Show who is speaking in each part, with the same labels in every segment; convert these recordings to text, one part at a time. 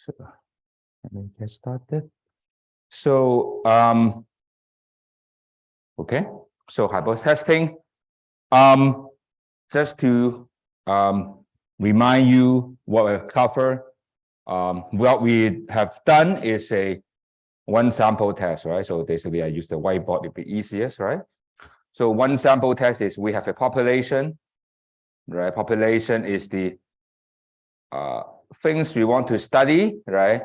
Speaker 1: So let me get started. So okay. So hypothesis testing. Just to remind you what we cover. What we have done is a one sample test, right? So basically, I use the whiteboard; it'd be easiest, right? So one sample test is we have a population, right? Population is the things we want to study, right?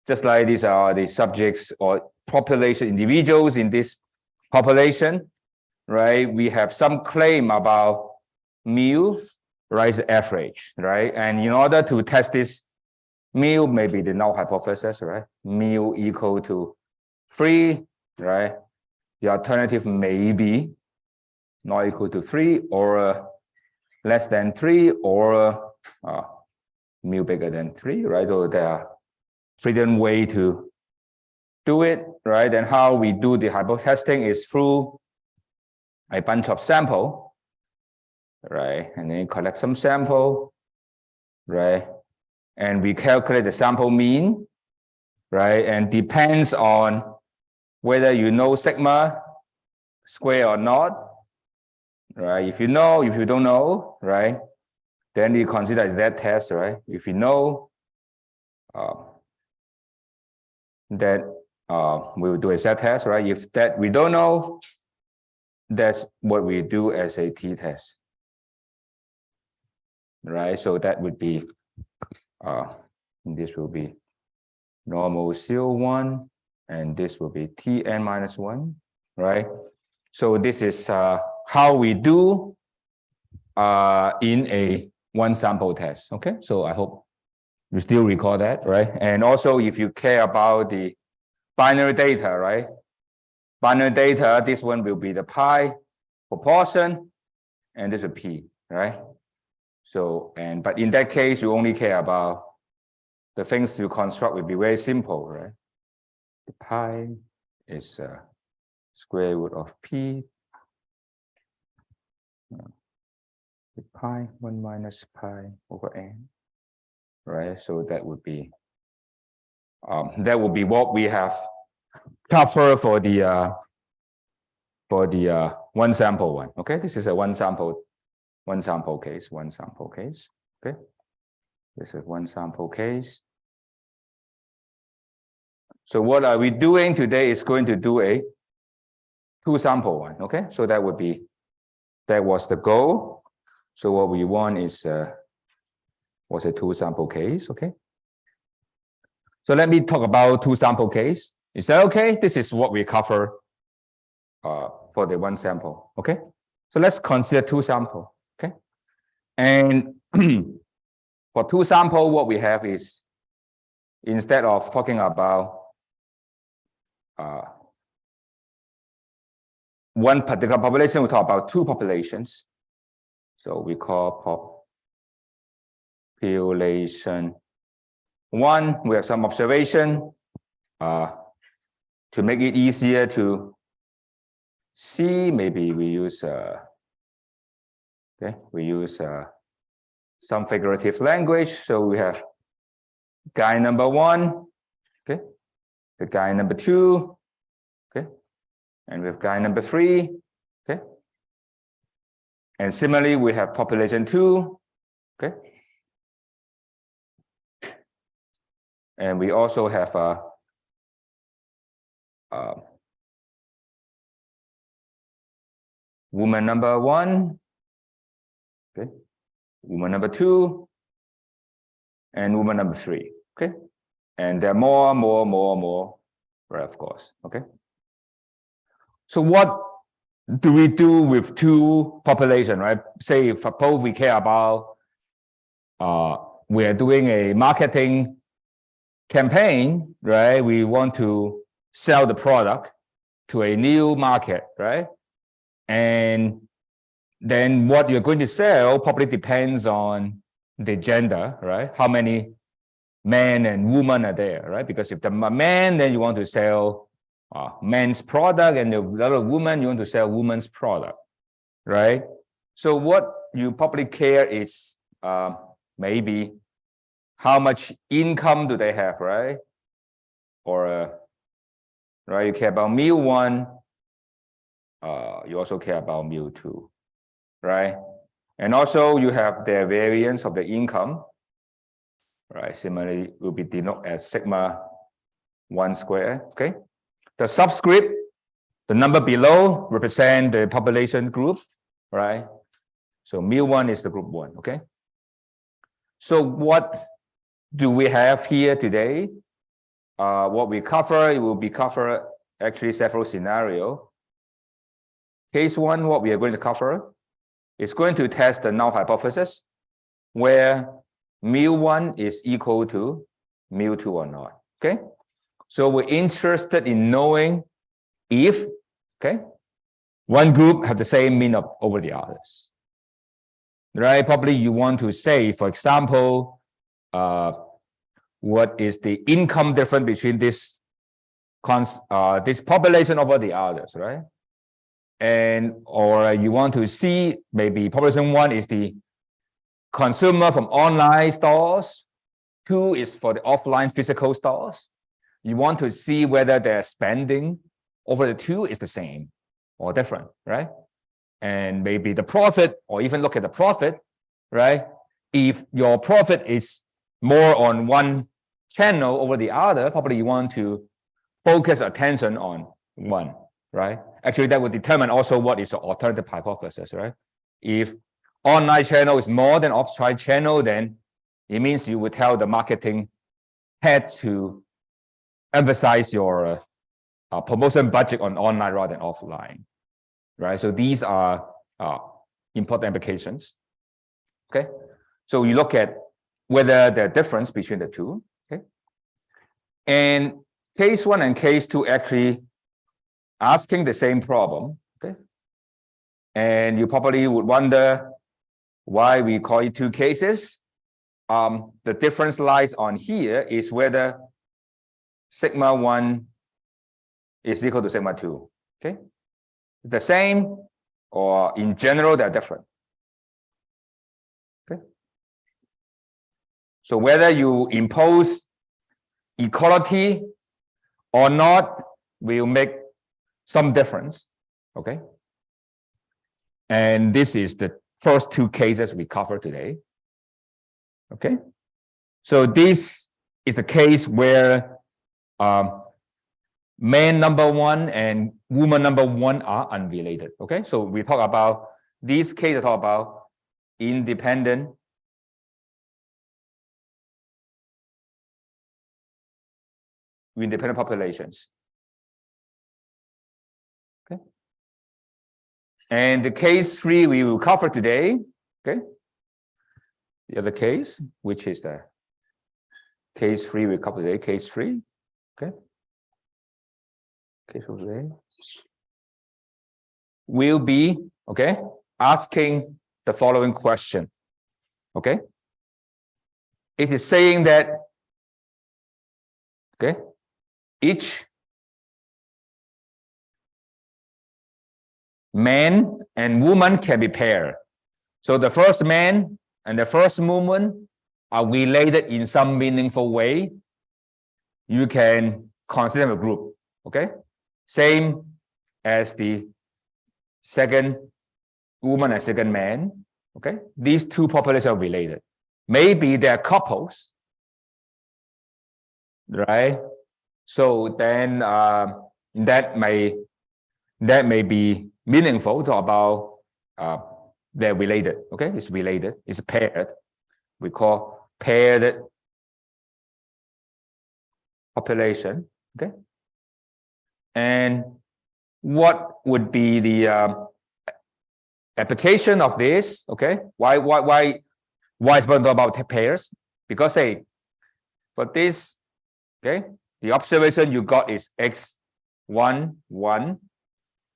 Speaker 1: Just like these are the subjects or population individuals in this population, right? We have some claim about mu, right? The average, right? And in order to test this mu, maybe the null hypothesis, right? Mu equal to 3, right? The alternative may be not equal to 3 or less than 3 or mu bigger than 3, right? So there are different way to do it, right? And how we do the hypothesis testing is through a bunch of sample, right? And then collect some sample, right? And we calculate the sample mean, right? And depends on whether you know sigma square or not, right? If you know, if you don't know, right? Then you consider that test, right? If you know, that we will do a Z test, right? If that we don't know, that's what we do as a t test, right? So that would be this will be normal 0, 1, and this will be Tn minus 1, right? So this is how we do in a one sample test. Okay, so I hope you still recall that, right? And also if you care about the binary data, right? Binary data, this one will be the pi proportion, and this is p, right? So, but in that case, you only care about the things you construct will be very simple, right? The pi is square root of p. The pi 1 minus pi over n, right? So that would be what we have covered for the one sample one. Okay, this is a one sample case. Okay, this is one sample case. So what are we doing today is going to do a two sample one. Okay, so that was the goal. So what we want is was a two sample case. Okay, so let me talk about two sample case. Is that okay? This is what we cover for the one sample. Okay, so let's consider two sample. Okay, and for two sample, what we have is, instead of talking about one particular population, we talk about two populations. So we call population 1. We have some observation to make it easier to see. Maybe we use some figurative language. So we have guy number 1, okay, the guy number 2, okay, and we have guy number 3, okay, and similarly we have population 2, okay, and we also have woman number 1, okay, woman number 2, and woman number 3, okay, and there are more, right? Of course, okay. So what do we do with two population, right? Say if suppose we care about we are doing a marketing campaign, right? We want to sell the product to a new market, right? And then what you're going to sell probably depends on the gender, right? How many men and women are there, right? Because if the man, then you want to sell men's product, and the other woman, you want to sell woman's product, right? So what you probably care is maybe how much income do they have, right? Or right, you care about mu1, you also care about mu2, right? And also you have the variance of the income, right? Similarly, will be denoted as sigma 1 square, okay? The subscript, the number below represent the population group, right? So mu1 is the group 1, okay? So what do we have here today? What we cover, it will be covered actually several scenarios. Case 1, what we are going to cover is going to test the null hypothesis where mu1 is equal to mu2 or not, okay? So we're interested in knowing if, okay, one group have the same mean over the others, right? Probably you want to say, for example, what is the income difference between this population over the others, right? And or you want to see maybe population 1 is the consumer from online stores, 2 is for the offline physical stores. You want to see whether their spending over the 2 is the same or different, right? And maybe the profit, or even look at the profit, right? If your profit is more on one channel over the other, probably you want to focus attention on one, right? Actually, that would determine also what is the alternative hypothesis, right? If online channel is more than offline channel, then it means you would tell the marketing head to emphasize your promotion budget on online rather than offline, right? So these are important implications, okay? So you look at whether the difference between the two, okay? And case 1 and case 2 actually asking the same problem, okay? And you probably would wonder why we call it 2 cases. The difference lies on here is whether sigma 1 is equal to sigma 2, okay? The same, or in general, they're different, okay? So whether you impose equality or not will make some difference, okay? And this is the first 2 cases we cover today, okay? So this is the case where man number 1 and woman number 1 are unrelated, okay? So we talk about these cases, talk about independent populations, okay? And the case 3 we will cover today, okay? The other case, which is the case 3 we cover today, case 3, okay? Case of today will be, okay, asking the following question, okay? It is saying that, okay, each man and woman can be paired. So the first man and the first woman are related in some meaningful way. You can consider them a group, okay? Same as the second woman and second man, okay? These 2 populations are related. Maybe they're couples, right? So then that may be meaningful to about they're related, okay? It's related, it's paired. We call paired population, okay? And what would be the application of this, okay? Why is it about pairs? Because say, for this, okay, the observation you got is x1, 1,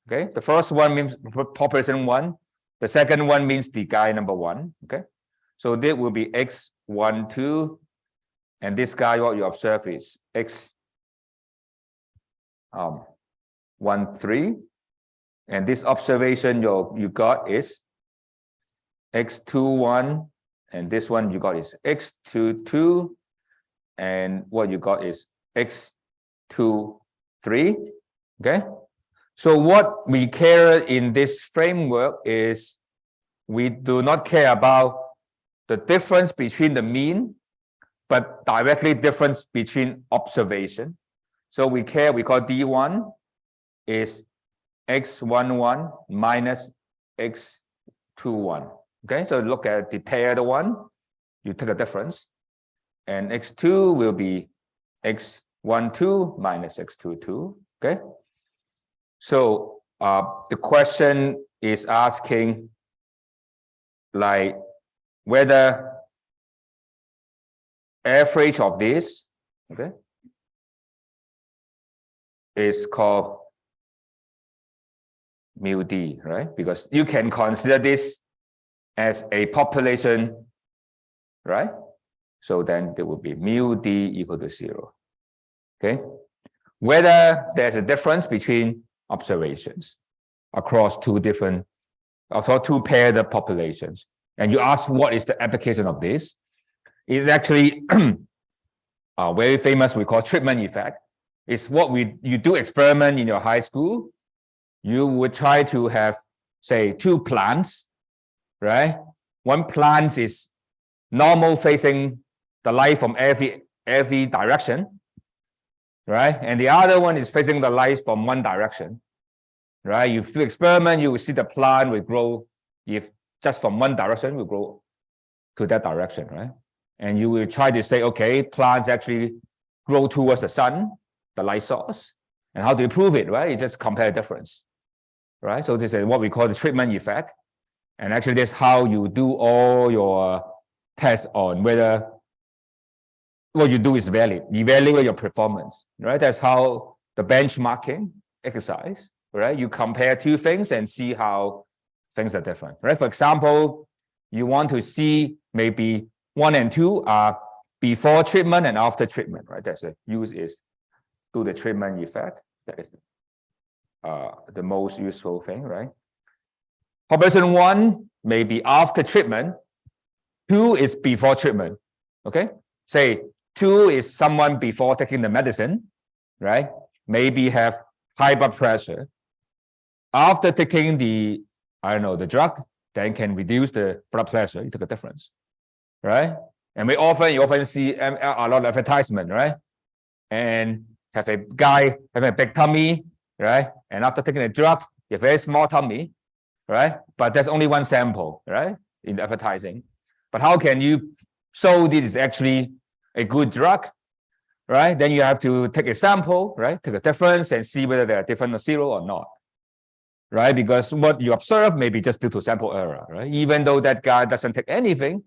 Speaker 1: okay? The first one means population 1. The second one means the guy number 1, okay? So this will be x1, 2, and this guy, what you observe is x 1, 3, and this observation you got is x2, 1 And this one you got is x22, and what you got is x23. Okay. So what we care in this framework is we do not care about the difference between the mean, but directly difference between observation. So we call D1 is x11 minus x21. Okay, so look at the paired one, you take a difference, and x2 will be x12 minus x22. Okay, so the question is asking like whether average of this, okay, is called mu d, right? Because you can consider this as a population, right? So then there will be mu d equal to 0. Okay, whether there's a difference between observations across two paired populations, and you ask what is the application of this, is actually very famous. We call treatment effect. It's what you do experiment in your high school. You would try to have, say, two plants, right? One plant is normal facing the light from every direction, right? And the other one is facing the light from one direction, right? You do experiment, you will see the plant will grow, if just from one direction, will grow to that direction, right? And you will try to say, okay, plants actually grow towards the sun, the light source. And how do you prove it, right? You just compare the difference, right? So this is what we call the treatment effect. And actually, that's how you do all your tests on whether what you do is valid, evaluate your performance, right? That's how the benchmarking exercise, right? You compare two things and see how things are different, right? For example, you want to see maybe 1 and 2 are before treatment and after treatment, right? That's the use is do the treatment effect. That is the most useful thing, right? Population 1 may be after treatment, 2 is before treatment. Okay, say 2 is someone before taking the medicine, right? Maybe have high blood pressure. After taking the, the drug, then can reduce the blood pressure. You take a difference, right? And you often see a lot of advertisement, right? And have a guy having a big tummy, right? And after taking the drug, you have a very small tummy, right? But there's only one sample, right? In the advertising. But how can you show this is actually a good drug, right? Then you have to take a sample, right? Take a difference and see whether they are different or 0 or not, right? Because what you observe may be just due to sample error, right? Even though that guy doesn't take anything,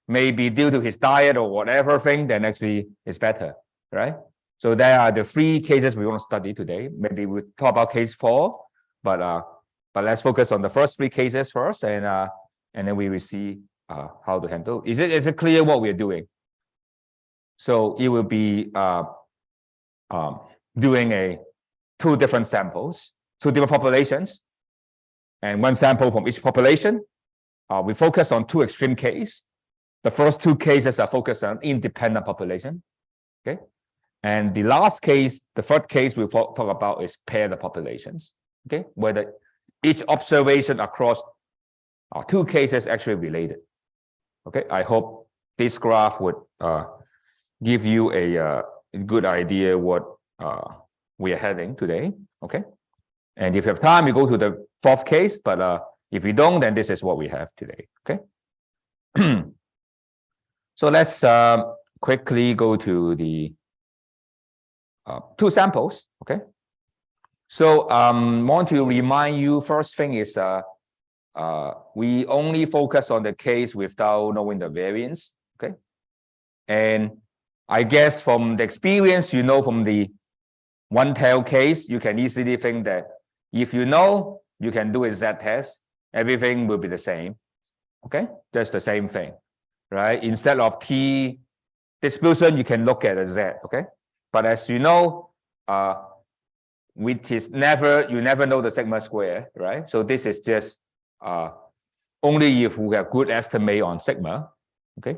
Speaker 1: maybe due to his diet or whatever thing, then actually it's better, right? So there are the 3 cases we want to study today. Maybe we'll talk about case 4, but let's focus on the first 3 cases first, and then we will see how to handle. Is it clear what we're doing? So it will be doing 2 different samples, 2 different populations, and 1 sample from each population. We focus on 2 extreme cases. The first 2 cases are focused on independent population. Okay, and the last case, the third case we'll talk about is paired populations. Okay, whether each observation across 2 cases actually related. Okay, I hope this graph would give you a good idea what we are heading today. Okay, and if you have time, we go to the 4th case, but if you don't, then this is what we have today. Okay. So let's quickly go to the 2 samples. Okay. So want to remind you, first thing is we only focus on the case without knowing the variance. Okay. And I guess from the experience, from the one-tail case, you can easily think that if you know, you can do a z-test, everything will be the same. Okay, that's the same thing, right? Instead of t distribution, you can look at a z. Okay, but as you know, which is you never know the sigma square, right? So this is just only if we have good estimate on sigma, okay?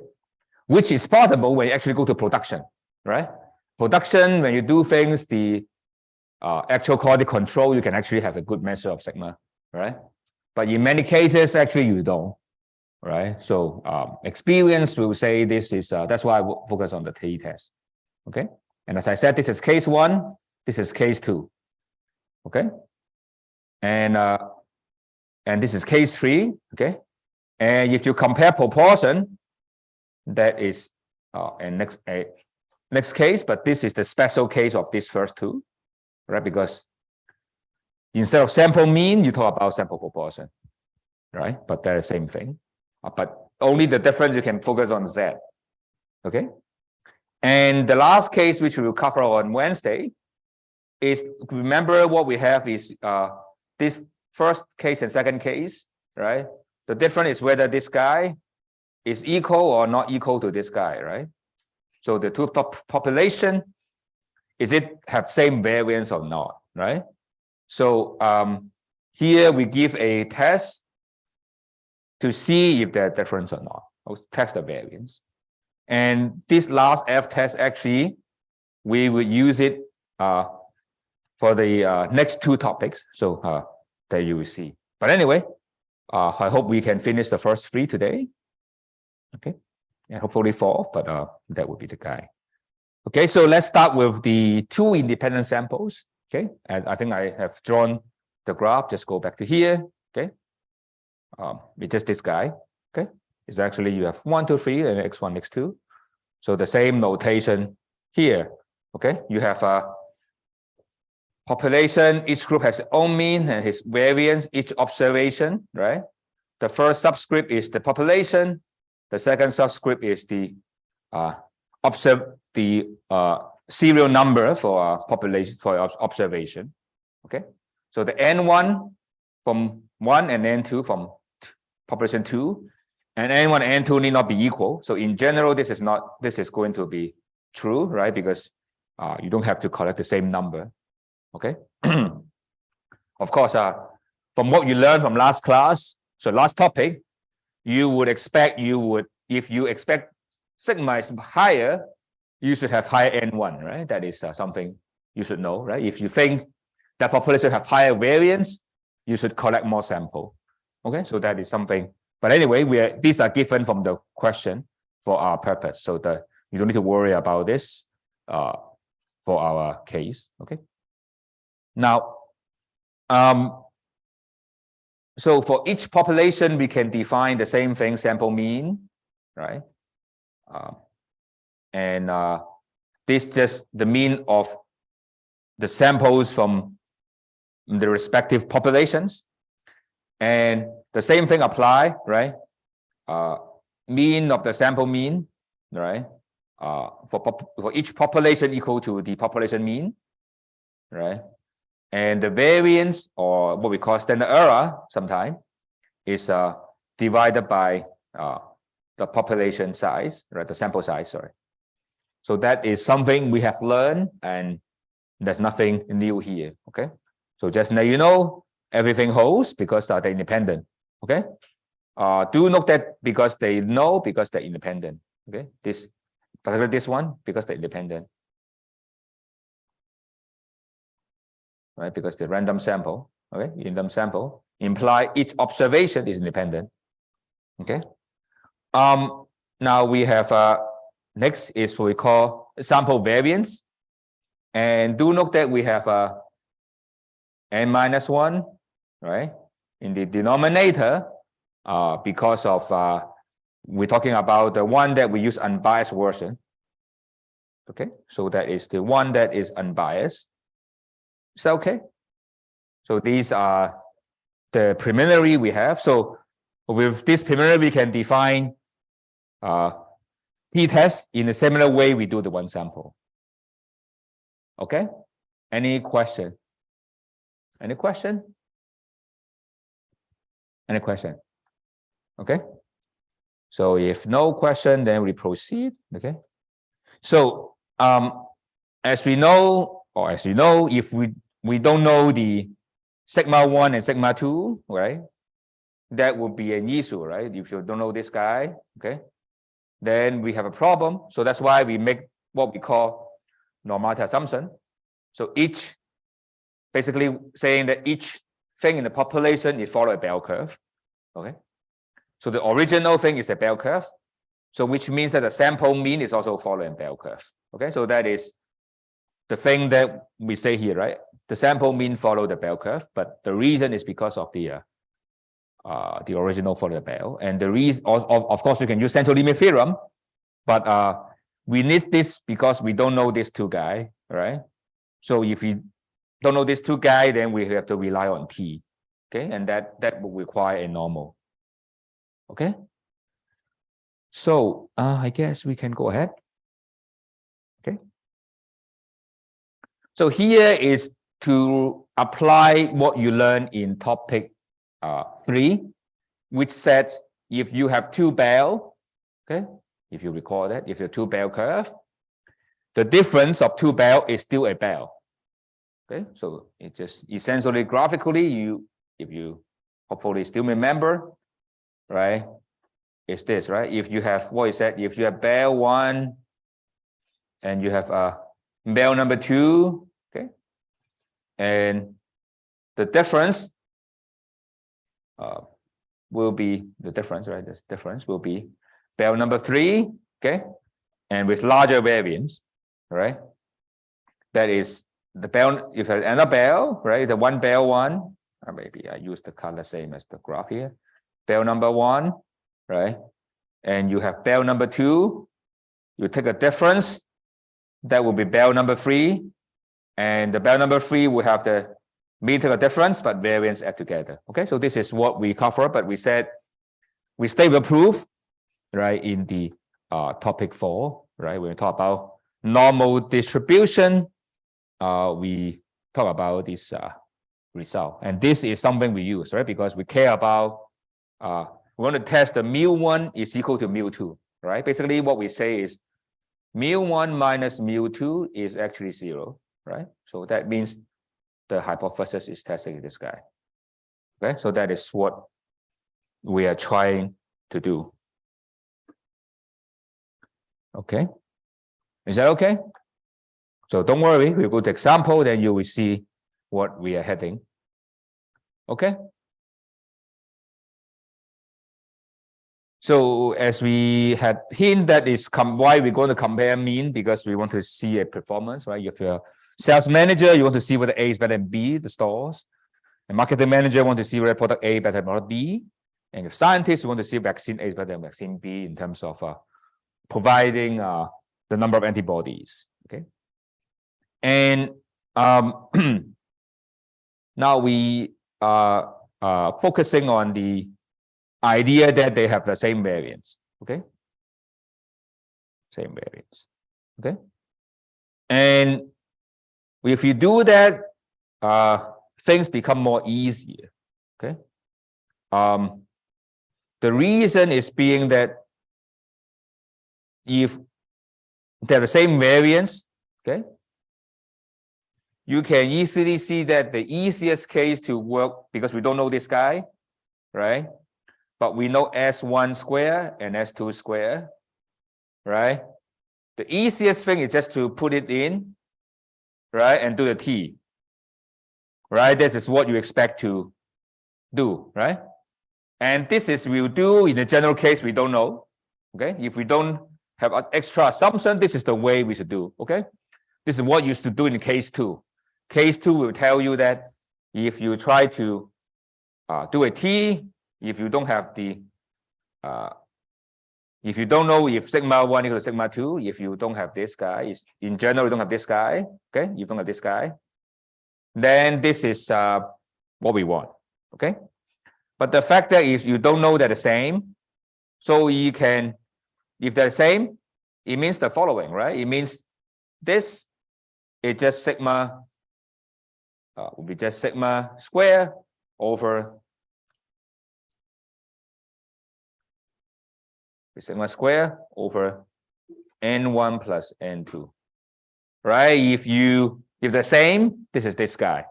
Speaker 1: Which is possible when you actually go to production, right? Production, when you do things, the actual quality control, you can actually have a good measure of sigma, right? But in many cases, actually you don't, right? So experience will say this is, that's why I focus on the t-test, okay? And as I said, this is case 1, this is case 2, okay? And this is case 3, okay? And if you compare proportion, that is and next case, but this is the special case of these first two, right? Because instead of sample mean, you talk about sample proportion, right? But they're the same thing. But only the difference you can focus on Z, okay? And the last case, which we will cover on Wednesday, is, remember what we have is this first case and second case, right? The difference is whether this guy is equal or not equal to this guy, right? So the two population, is it have same variance or not, right? So here we give a test to see if they're different or not, or test the variance. And this last F test, actually, we would use it for the next two topics. So that you will see. But anyway, I hope we can finish the first 3 today. Okay, and hopefully 4, but that would be the guy. Okay, so let's start with the 2 independent samples. Okay, and I think I have drawn the graph. Just go back to here. Okay, it's just this guy. Okay, it's actually you have 1, 2, 3, and x1, x2. So the same notation here. Okay, you have a population. Each group has its own mean and its variance. Each observation, right? The first subscript is the population. The second subscript is the serial number for population for observation. Okay, so the N1 from 1 and N2 from population 2, and N1 and N2 need not be equal. So in general, this is going to be true, right? Because you don't have to collect the same number. Okay. Of course, from what you learned from last class, so last topic, you would expect if you expect sigma is higher, you should have higher N1, right? That is something you should know, right? If you think that population have higher variance, you should collect more sample. Okay, so that is something. But anyway, these are given from the question for our purpose, so that you don't need to worry about this for our case. Okay. Now, so for each population, we can define the same thing, sample mean, right? This just the mean of the samples from the respective populations. And the same thing apply, right? Mean of the sample mean, right? For each population equal to the population mean, right? And the variance, or what we call standard error, sometimes is divided by the population size, right? The sample size, sorry. So that is something we have learned, and there's nothing new here. Okay, so just now you know everything holds because they're independent. Okay, do note that because they're independent. Okay, particularly this one because they're independent. Right, because the random sample, okay, random sample imply each observation is independent. Okay. Now we have next is what we call sample variance, and do note that we have n-1, right, in the denominator, because of we're talking about the one that we use unbiased version. Okay, so that is the one that is unbiased. Is that okay? So these are the preliminary we have. So with this preliminary, we can define t-test in a similar way we do the one sample. Okay? Any question? Any question? Any question? Okay? So if no question, then we proceed. Okay? So as we know, or as you know, if we don't know the sigma 1 and sigma 2, right? That would be an issue, right? If you don't know this guy, okay? then we have a problem. So that's why we make what we call normality assumption. So each, basically saying that each thing in the population is follow a bell curve. Okay. So the original thing is a bell curve. So which means that the sample mean is also following a bell curve. Okay. So that is the thing that we say here, right? The sample mean follow the bell curve, but the reason is because of the original follow the bell. And the reason, of course, we can use central limit theorem, but we need this because we don't know these two guys, right? So if we don't know these two guys, then we have to rely on T, okay? And that will require a normal, okay? So I guess we can go ahead, okay? So here is to apply what you learned in topic 3, which said if you have two bell, okay, if you recall that, if you have two bell curve, the difference of two bell is still a bell. Okay, so it just essentially graphically, if you hopefully still remember, right? It's this, right? If you have what is that? If you have bell 1 and you have bell number 2, okay, and the difference will be the difference, right? This difference will be bell number 3, okay, and with larger variance, right? That is the bell. If there's another bell, right? The one bell 1, or maybe I use the color same as the graph here. Bell number 1, right? And you have bell number 2. You take a difference. That will be bell number 3, and the bell number 3 will have the mean take a difference, but variance add together. Okay, so this is what we cover, but we said we stay with proof, right? In the topic 4, right? When we talk about normal distribution, we talk about this result, and this is something we use, right? Because we care about we want to test the mu1 is equal to mu2, right? Basically, what we say is mu1 minus mu2 is actually 0, right? So that means the hypothesis is testing this guy. Okay, so that is what we are trying to do. Okay, is that okay? So don't worry, we'll go to example, then you will see what we are heading. Okay. So as we had hint, that is why we're going to compare mean, because we want to see a performance, right? If you're a sales manager, you want to see whether A is better than B, the stores. And marketing manager want to see whether product A better than product B. And if scientists want to see vaccine A is better than vaccine B in terms of providing the number of antibodies. Okay. And now we are focusing on the idea that they have the same variance. Okay. Same variance. Okay. And if you do that, things become more easier. Okay. The reason is being that if they're the same variance, okay, you can easily see that the easiest case to work, because we don't know this guy, right? But we know S1 square and S2 square, right? The easiest thing is just to put it in, right, and do the T, right? This is what you expect to do, right? And this is we'll do in the general case we don't know, okay? If we don't have an extra assumption, this is the way we should do, okay? This is what you used to do in case 2. Case 2 will tell you that if you try to do a T, if you don't have the if you don't know if sigma 1 equals sigma 2, if you don't have this guy, in general you don't have this guy, okay, you don't have this guy, then this is what we want, okay? But the fact that if you don't know they're the same, so you can, if they're the same, it means the following, right? It means this is just sigma will be just sigma square over sigma square over n1 plus n2, right? If the same, this is this guy,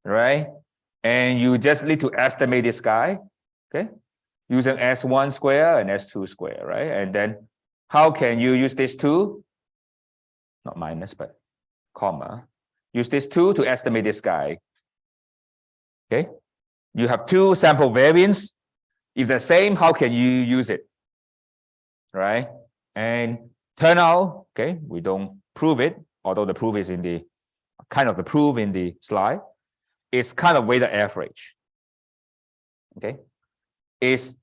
Speaker 1: right? And you just need to estimate this guy, okay? using S1 square and S2 square, right? And then how can you use these two? Not minus, but comma. Use these two to estimate this guy. Okay. You have two sample variance. If they're same, how can you use it? Right? And turn out, okay, we don't prove it, although the proof is in the the proof in the slide. It's kind of weighted average. Okay. It's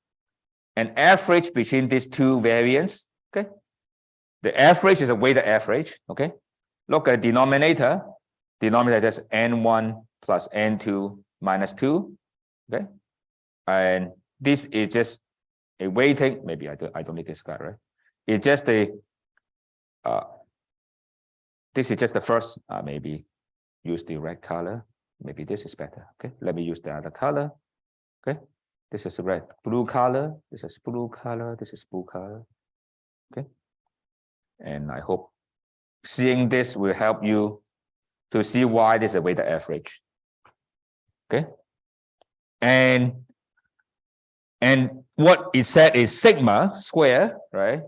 Speaker 1: an average between these two variants. Okay. The average is a weighted average. Okay. Look at denominator. Denominator is N1 plus N2 minus 2. Okay. And this is just a weighting. Maybe I don't need this guy, right? It's just a this is just the first, maybe use the red color. Maybe this is better. Okay. Let me use the other color. Okay. This is red, blue color. This is blue color. This is blue color. Okay. And I hope seeing this will help you to see why this is a weighted average. Okay. And what it said is sigma square, right?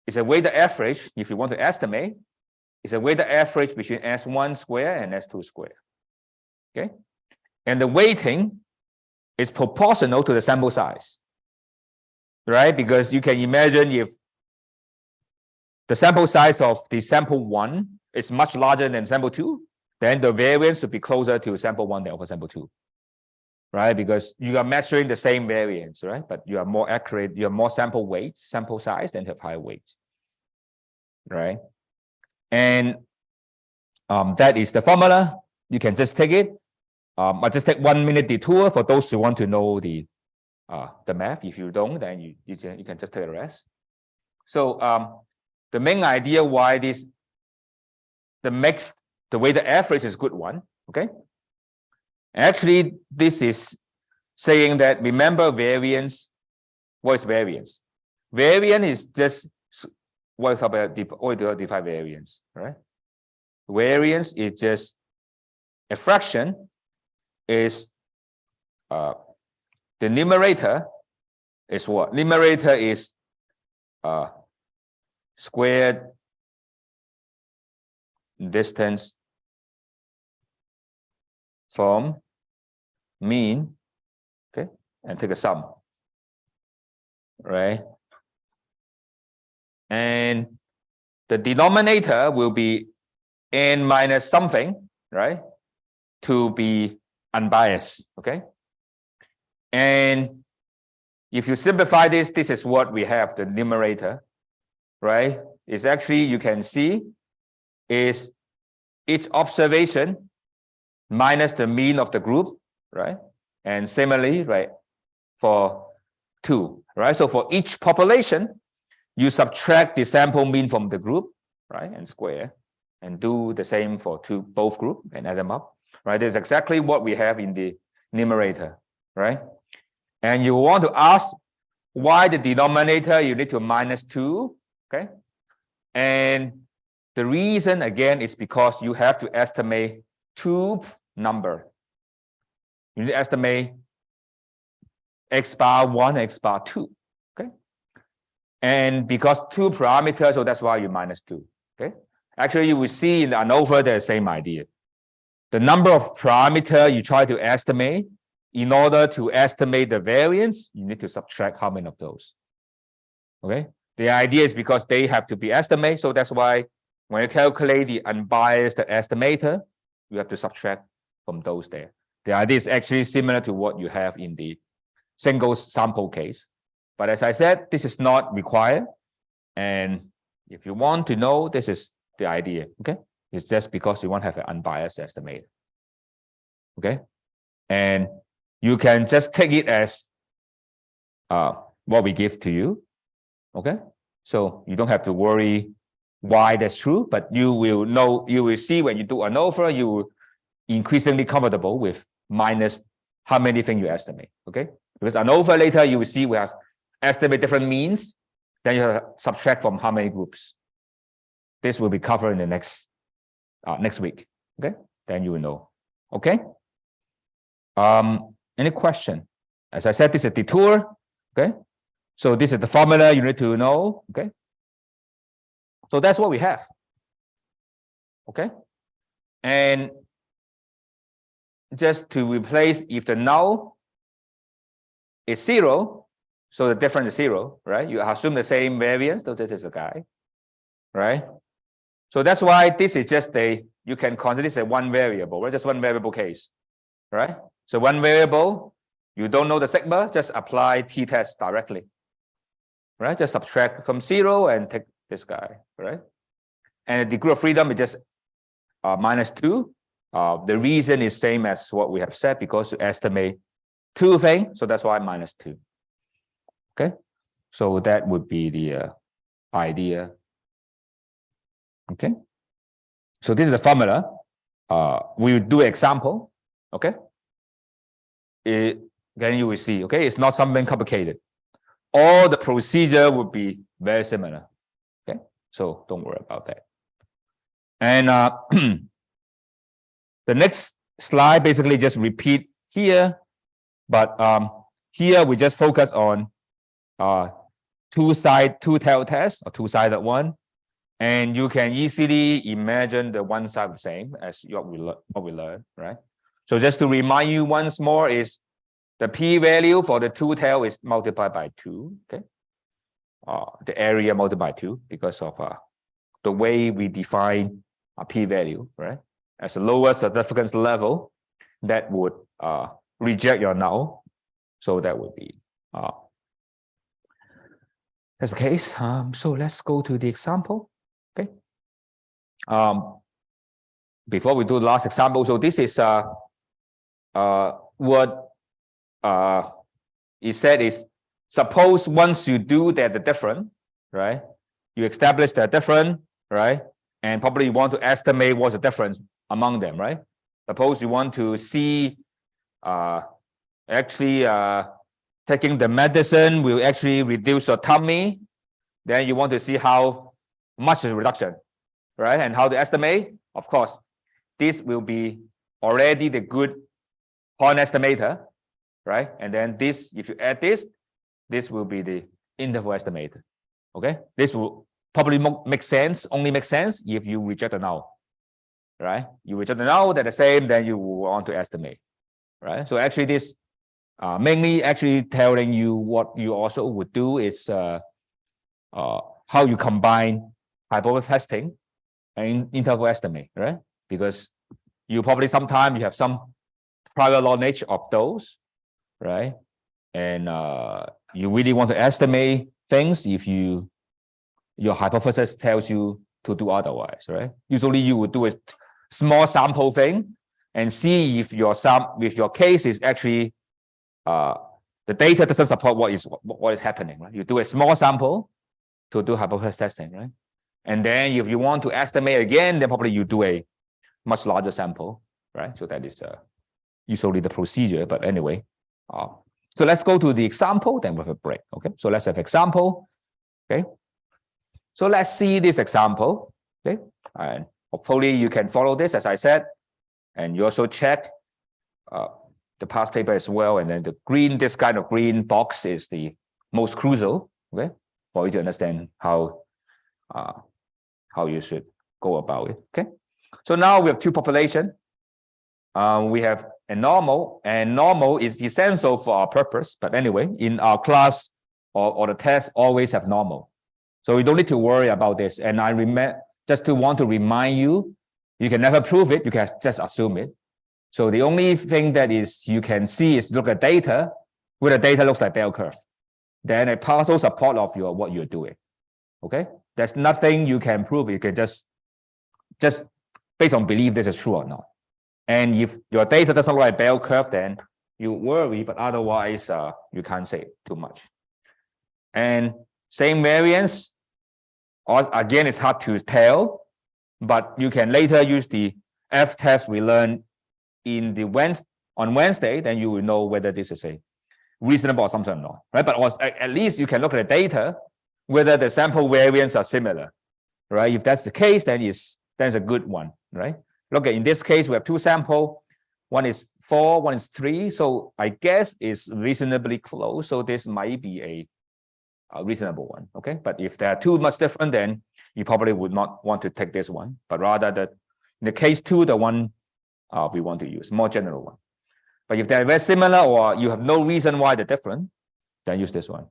Speaker 1: It's a weighted average. If you want to estimate, it's a weighted average between S1 square and S2 square. Okay. And the weighting is proportional to the sample size, right? Because you can imagine if the sample size of the sample 1 is much larger than sample 2, then the variance should be closer to sample 1 than over sample 2, right? Because you are measuring the same variance, right? But you are more accurate, you have more sample weight, sample size, and have higher weight, right? And that is the formula. You can just take it. I'll just take 1 minute detour for those who want to know the math. If you don't, then you can just take the rest. So the main idea why the weighted average is a good one. Okay. Actually, this is saying that remember variance. What is variance? Variance is just what is about define variance, right? Variance is just a fraction. Is the numerator is what? Numerator is squared distance from mean, okay, and take a sum, right? And the denominator will be n minus something, right, to be unbiased, okay? And if you simplify this, this is what we have, the numerator, right? It's actually, you can see, is each observation minus the mean of the group, right? And similarly, right, for 2, right? So for each population, you subtract the sample mean from the group, right, and square, and do the same for both group and add them up. Right, that's exactly what we have in the numerator, right? And you want to ask why the denominator you need to minus 2, okay? And the reason again is because you have to estimate 2 number. You need to estimate x bar 1, x bar 2, okay? And because 2 parameters, so that's why you minus 2, okay? Actually, you will see in the ANOVA the same idea. The number of parameter you try to estimate, in order to estimate the variance, you need to subtract how many of those. Okay. The idea is because they have to be estimated. So that's why when you calculate the unbiased estimator, you have to subtract from those there. The idea is actually similar to what you have in the single sample case. But as I said, this is not required. And if you want to know, this is the idea. Okay. It's just because you want to have an unbiased estimate. Okay. And you can just take it as what we give to you. Okay. So you don't have to worry why that's true, but you will know, you will see when you do ANOVA, you will increasingly comfortable with minus how many things you estimate. Okay. Because ANOVA later you will see we have estimate different means, then you have to subtract from how many groups. This will be covered in the next week. Okay, then you will know. Okay. Any question? as I said, this is a detour. Okay. So this is the formula you need to know. Okay. So that's what we have. Okay. And just to replace, if the null is 0, so the difference is 0, right? You assume the same variance, so this is a guy, right? So that's why this is just you can consider this a one variable, right? Just one variable case, right? So one variable, you don't know the sigma, just apply t-test directly, right? Just subtract from 0 and take this guy, right? And the degree of freedom is just -2. The reason is same as what we have said, because to estimate two things, so that's why -2. Okay, so that would be the idea. Okay, so this is the formula. We will do an example. Okay, then you will see. Okay, it's not something complicated. All the procedure would be very similar. Okay, so don't worry about that. And the next slide basically just repeat here, but here we just focus on two-tailed test or two-sided one, and you can easily imagine the one side the same as what we learned, right? So just to remind you once more, is the p-value for the two-tail is multiplied by 2. Okay, the area multiplied by 2 because of the way we define a p-value, right? As a lower significance level, that would reject your null. So that would be that's the case. So let's go to the example. Okay. Before we do the last example, so this is what it said is, suppose once you do that the different, right? You establish that different, right? And probably you want to estimate what's the difference among them, right? Suppose you want to see taking the medicine will actually reduce your tummy, then you want to see how much is the reduction, right? And how to estimate. Of course, this will be already the good point estimator, right? And then this, if you add this will be the interval estimator. Okay, this will probably make sense, only make sense if you reject the null, right? You reject the null, they're the same, then you will want to estimate, right? So actually this mainly actually telling you what you also would do is how you combine hypothesis testing and interval estimate, right? Because you probably sometimes you have some prior knowledge of those, right? And you really want to estimate things if your hypothesis tells you to do otherwise, right? Usually you would do a small sample thing and see if your case is actually the data doesn't support what is happening, right? You do a small sample to do hypothesis testing, right? And then if you want to estimate again, then probably you do a much larger sample, right? So that is usually the procedure. But anyway, so let's go to the example, then we'll have a break. Okay, so let's have example. Okay, so let's see this example. Okay, and hopefully you can follow this as I said, and you also check the past paper as well. And then this kind of green box is the most crucial. Okay, for you to understand how you should go about it. Okay, so now we have two populations. We have a normal, and normal is essential for our purpose. But anyway, in our class or the test always have normal. So you don't need to worry about this. And I just want to remind you, you can never prove it, you can just assume it. So the only thing that is you can see is look at data, where the data looks like bell curve. Then a partial support of what you're doing. Okay? There's nothing you can prove. You can just based on belief this is true or not. And if your data doesn't look like bell curve, then you worry, but otherwise you can't say too much. And same variance, again, it's hard to tell, but you can later use the F test we learned on Wednesday, then you will know whether this is a reasonable assumption or not, right? But at least you can look at the data, whether the sample variance are similar, right? If that's the case, then it's a good one, right? Look at, in this case, we have two samples. One is 4, one is 3. So I guess it's reasonably close. So this might be a reasonable one. Okay. But if they're too much different, then you probably would not want to take this one, but rather in the case 2, the one we want to use, more general one. But if they're very similar or you have no reason why they're different, then use this one.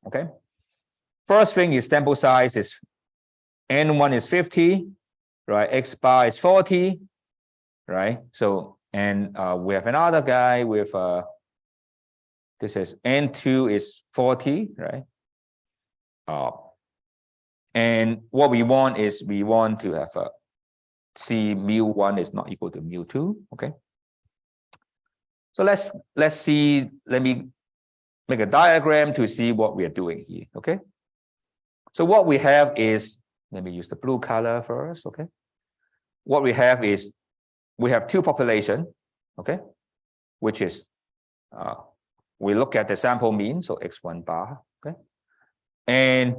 Speaker 1: Okay. First thing is sample size is N1 is 50, right? X bar is 40, right? So, and we have another guy with, this is N2 is 40, right? And what we want is we want to have a C mu1 is not equal to mu2, okay? So let's see, let me make a diagram to see what we are doing here, okay? So what we have is, let me use the blue color first, okay? What we have is, we have two population, okay? Which is, we look at the sample mean, so x1 bar, okay? And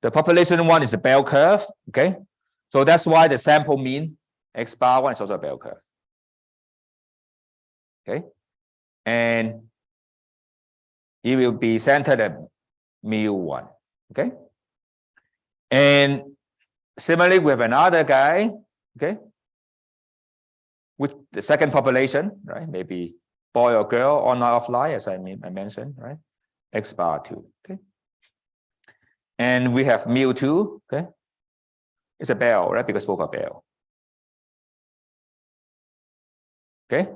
Speaker 1: the population one is a bell curve, okay? So that's why the sample mean, x bar one is also a bell curve, okay? And it will be centered at mu1, okay? And similarly, we have another guy, okay? With the second population, right? Maybe boy or girl, on or offline, as I mentioned, right? X bar 2, okay? And we have mu2, okay? It's a bell, right? Because both are bell. Okay?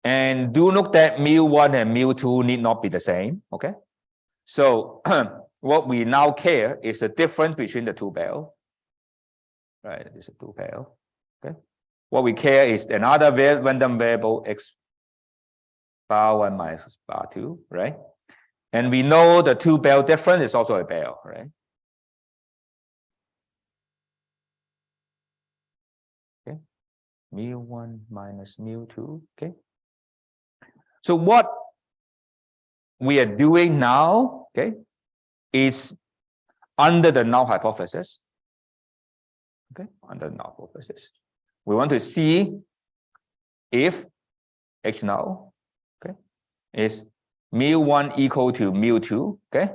Speaker 1: And do note that mu1 and mu2 need not be the same, okay? So what we now care is the difference between the two bell, right? This is two bell, okay? What we care is another random variable x bar 1 minus x bar 2, right? And we know the two bell difference is also a bell, right? Okay, mu1 minus mu2, okay? So what we are doing now, okay, is under the null hypothesis, okay, under the null hypothesis. We want to see if H null, okay, is mu1 equal to mu2, okay?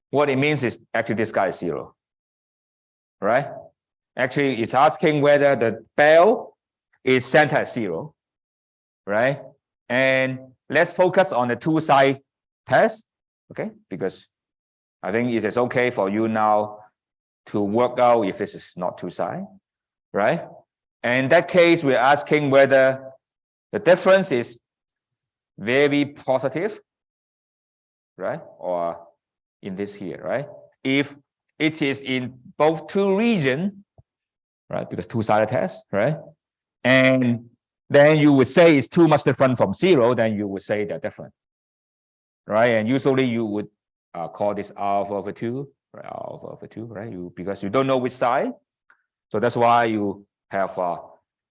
Speaker 1: What it means is actually this guy is 0, right? Actually, it's asking whether the bell is centered at 0, right? And let's focus on the two-side test, okay? Because I think it is okay for you now to work out if this is not two-side, right? And in that case, we're asking whether the difference is very positive, right? Or in this here, right? If it is in both two regions, right? Because two-sided test, right? And then you would say it's too much different from 0, then you would say they're different, right? And usually you would call this alpha over 2, right? Alpha over 2, right? Because you don't know which side. So that's why you have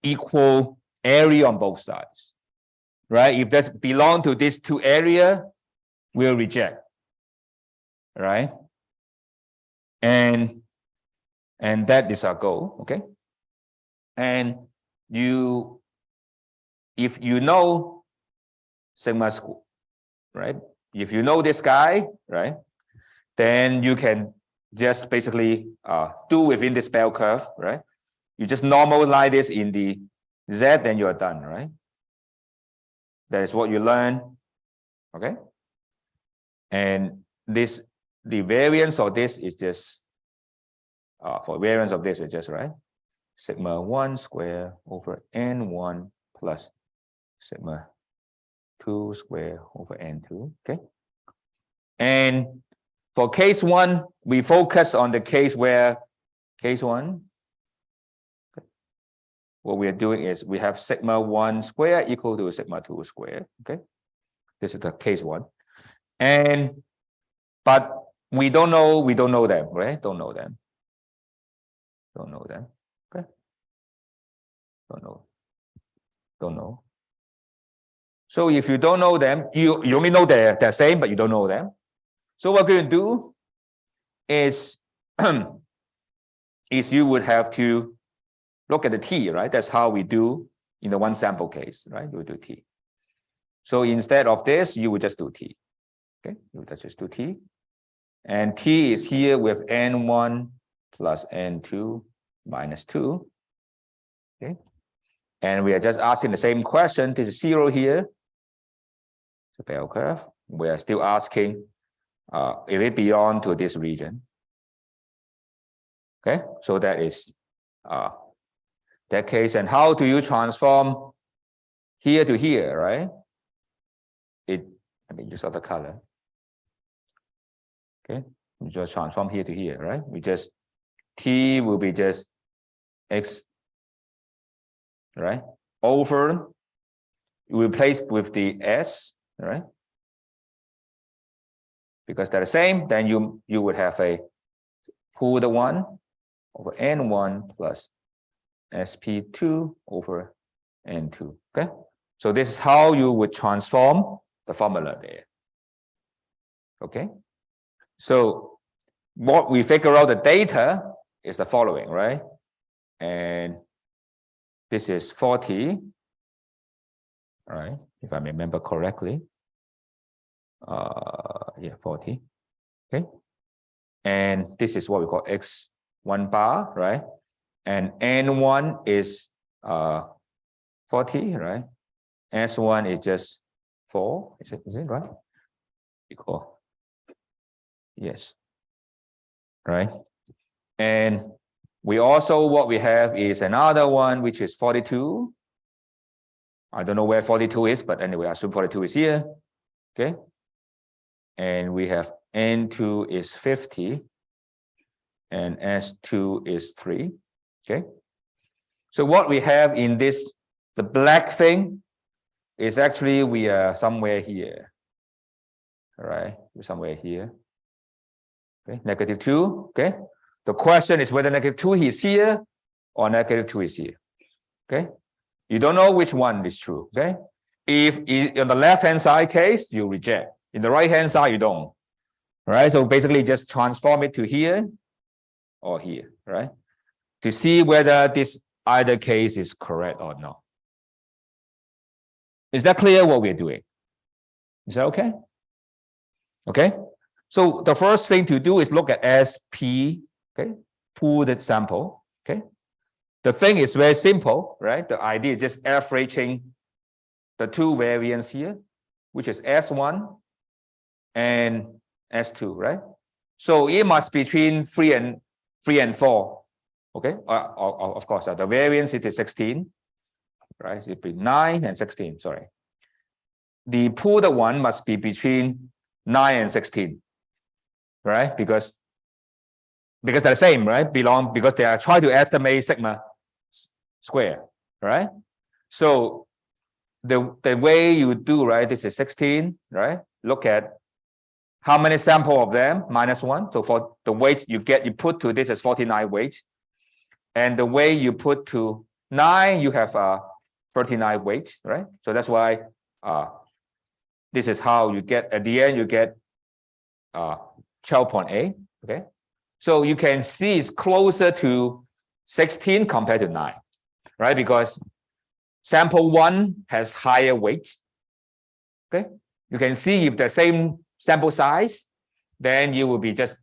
Speaker 1: equal area on both sides, right? If that's belong to these two areas, we'll reject, right? And that is our goal, okay? And if you know sigma square, right? If you know this guy, right, then you can just basically do within this bell curve, right? You just normalize this in the Z, then you're done, right? That is what you learn, okay? And the variance of this is just, for variance of this, is just, right? Sigma 1 square over N1 plus sigma 2 square over N2, okay? And for case 1, we focus on the case where, case 1, okay, what we are doing is we have sigma 1 square equal to sigma 2 square, okay? This is the case 1. But we don't know them, right? Don't know them, okay? Don't know. So if you don't know them, you only know they're same, but you don't know them. So what we're going to do is, is you would have to look at the t, right? That's how we do in the one sample case, right? You would do T. So instead of this, you would just do T. Okay, you would just do T. And T is here with N1 plus N2 minus 2. Okay. And we are just asking the same question. This is 0 here. The bell curve. We are still asking if it belongs to this region. Okay, so that is that case. And how do you transform here to here, right? Use other color. Okay, we just transform here to here, right? We just T will be just X, right? Over, we replace with the S, right? Because they're the same, then you would have a pool the 1 over N1 plus SP2 over N2. Okay, so this is how you would transform the formula there. Okay, so what we figure out the data is the following, right? And this is 40, right? If I remember correctly. Yeah, 40. Okay, and this is what we call X1 bar, right? And N1 is 40, right? S1 is just 4. Is it right? Equal. Yes. Right. And we also, what we have is another one, which is 42. I don't know where 42 is, but anyway, I assume 42 is here. Okay. And we have N2 is 50 and S2 is 3. Okay. So what we have in this, the black thing is actually we are somewhere here. All right. We're somewhere here. Okay. -2. Okay. The question is whether -2 is here or -2 is here. Okay. You don't know which one is true. Okay. If on the left-hand side case, you reject. In the right-hand side, you don't. Right. So basically just transform it to here or here, right? To see whether this either case is correct or not. Is that clear what we're doing? Is that okay? Okay. So the first thing to do is look at SP, okay, pooled sample. Okay. The thing is very simple, right? The idea is just averaging the two variants here, which is S1 and S2, right? So it must be between 3 and 4. Okay. Of course, the variance it is 16, right? It be 9 and 16. Sorry. The pooled one must be between 9 and 16, right? Because they're the same, right? Because they are trying to estimate sigma square, right? So the way you do, right? This is 16, right? Look at how many sample of them, -1. So for the weight you get, you put to this is 49 weight. And the way you put to 9, you have 39 weight, right? So that's why this is how you get, at the end, you get 12.8, okay? So you can see it's closer to 16 compared to 9, right? Because sample 1 has higher weight, okay? You can see if the same sample size, then you will be just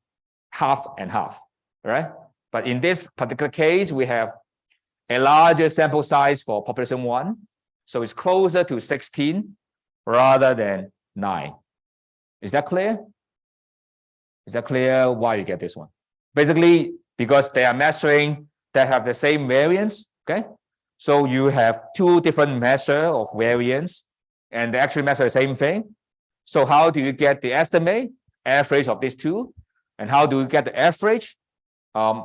Speaker 1: half and half, right? But in this particular case, we have a larger sample size for population 1. So it's closer to 16 rather than 9. Is that clear? Is that clear why you get this one? Basically, because they are measuring, they have the same variance, okay? So you have two different measures of variance, and they actually measure the same thing. So how do you get the estimate, average of these two? And how do you get the average?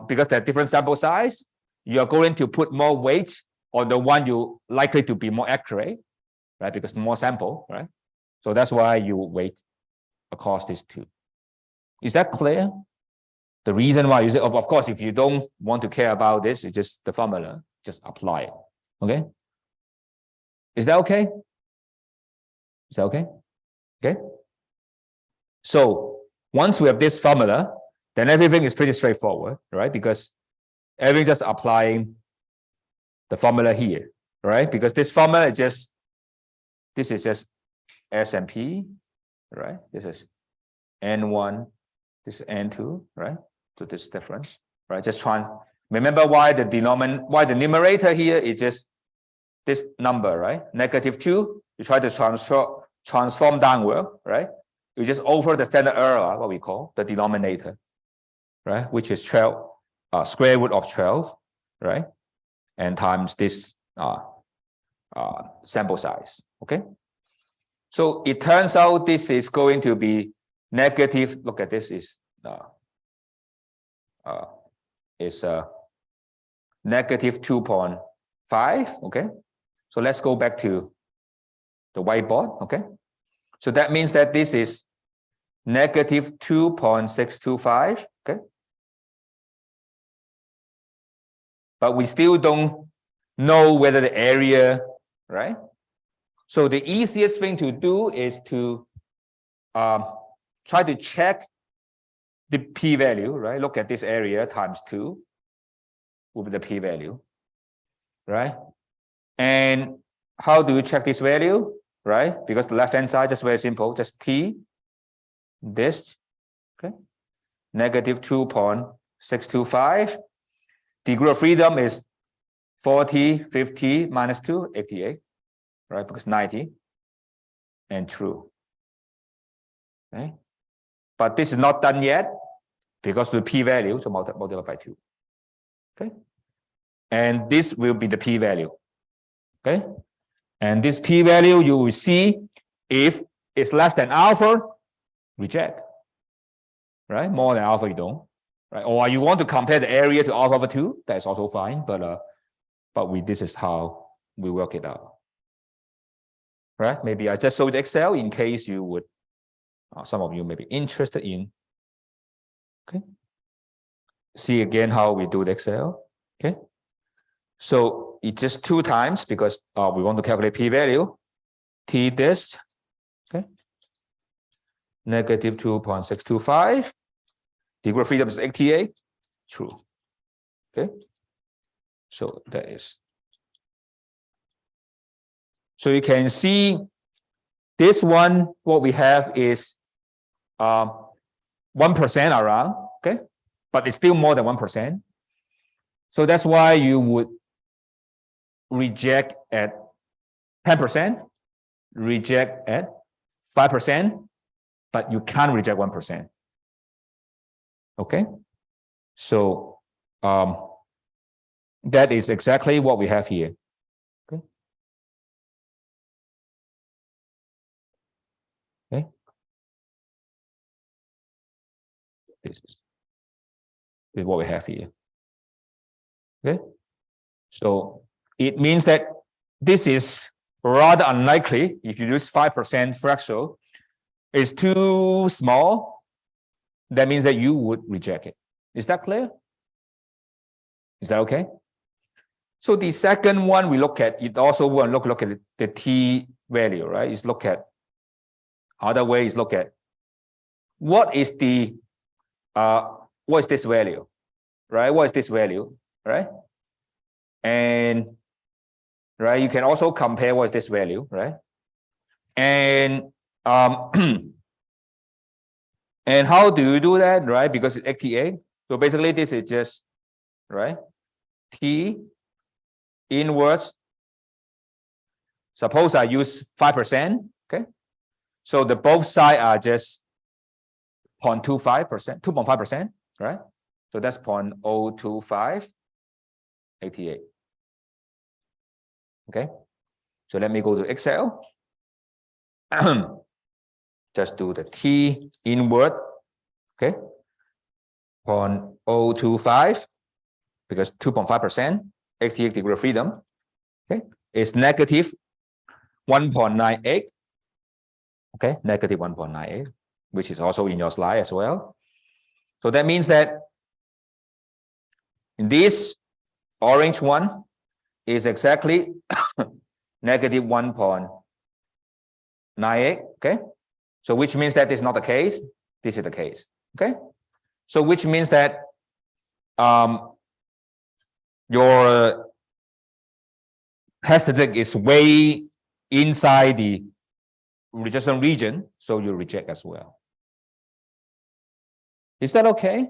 Speaker 1: Because they're different sample size, you're going to put more weight on the one you likely to be more accurate, right? Because more sample, right? So that's why you weight across these two. Is that clear? The reason why you say, of course, if you don't want to care about this, it's just the formula, just apply it. Okay? Is that okay? Is that okay? Okay. So once we have this formula, then everything is pretty straightforward, right? Because everything just applying the formula here. right? Because this formula is just, this is just S&P, right? This is N1, this is N2, right? So this difference, right? Just remember why the numerator here is just this number, right? -2, you try to transform downward, right? You just over the standard error, what we call the denominator, right? Which is 12, square root of 12, right? And times this sample size, okay? So it turns out this is going to be negative. Look at this is negative 2.5, okay? So let's go back to the whiteboard, okay? So that means that this is negative 2.625, okay? But we still don't know whether the area, right? So the easiest thing to do is to try to check the p-value, right? Look at this area times 2 will be the p-value, right? And how do you check this value, right? Because the left-hand side, just very simple, just t, this, okay? Negative 2.625. Degree of freedom is 40, 50 minus 2, 88, right? Because 90 and true, okay? But this is not done yet because the p-value, so multiply by 2, okay? And this will be the p-value, okay? And this p-value you will see if it's less than alpha, reject, right? More than alpha, you don't, right? Or you want to compare the area to alpha over 2, that's also fine, but this is how we work it out, right? Maybe I just showed Excel in case you would, some of you may be interested in, okay? See again how we do the Excel, okay? So it's just 2 times because we want to calculate p-value, t this, okay? Negative 2.625. Degree of freedom is 88, true, okay? So that is. So you can see this one, what we have is 1% around, okay? But it's still more than 1%. So that's why you would reject at 10%, reject at 5%, but you can't reject 1%. Okay? So that is exactly what we have here. Okay? Okay? This is what we have here. Okay? So it means that this is rather unlikely if you use 5% threshold. It's too small. That means that you would reject it. Is that clear? Is that okay? So the second one we look at, it also want to look at the t value, right? Is look at other way is look at what is the what is this value, right? What is this value, right? And right, you can also compare what is this value, right? And and how do you do that, right? Because it's XTA. So basically this is just, right, t inverse. Suppose I use 5%, okay? So the both sides are just 0.25%, 2.5%, right? So that's 0.025 88. Okay, so let me go to Excel. Just do the t inward, okay, 0.025 because 2.5% 88 degree of freedom, okay, is negative 1.98, okay, negative 1.98, which is also in your slide as well. So that means that in this orange one is exactly negative 1.98, okay? So which means that is not the case, this is the case, okay? So which means that your statistic is way inside the rejection region, so you reject as well. Is that okay?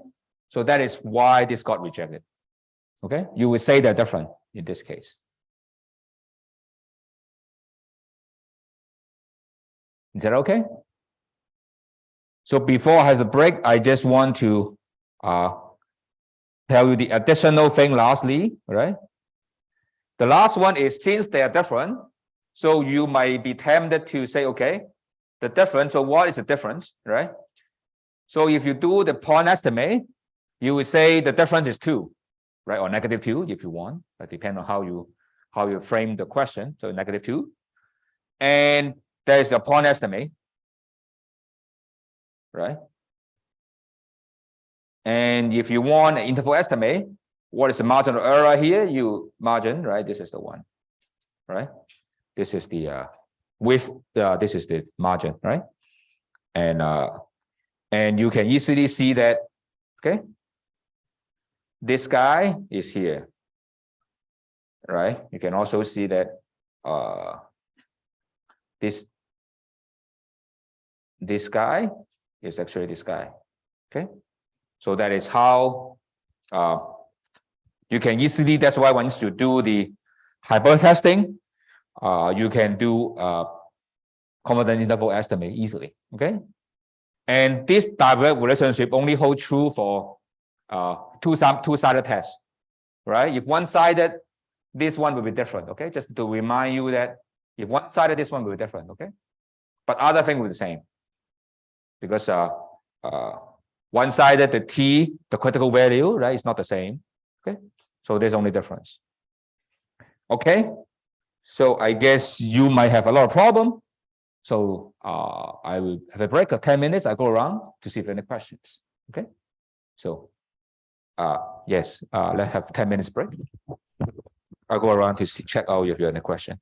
Speaker 1: So that is why this got rejected. Okay, you would say they're different in this case. Is that okay? So before I have the break, I just want to tell you the additional thing lastly, right? The last one is, since they are different, so you might be tempted to say, okay, the difference, so what is the difference, right? So if you do the point estimate, you would say the difference is 2, right? Or -2 if you want, but depend on how you frame the question. So -2. And there's a point estimate, right? And if you want an interval estimate, what is the margin of error here? You margin, right? This is the one, right? This is the width, this is the margin, right? And you can easily see that, okay, this guy is here, right? You can also see that this guy is actually this guy, okay? So that is how you can easily, that's why once you do the hypothesis testing, you can do confidence interval estimate easily, okay? And this direct relationship only holds true for two-sided tests, right? If one-sided, this one will be different, okay? Just to remind you that if one-sided, this one will be different, okay? But other thing will be the same, because one-sided, the t, the critical value, right, is not the same, okay? So there's only difference. Okay, so I guess you might have a lot of problem. So I will have a break of 10 minutes. I go around to see if any questions. Okay, so yes, let's have 10 minutes break. I'll go around to check out if you have any question.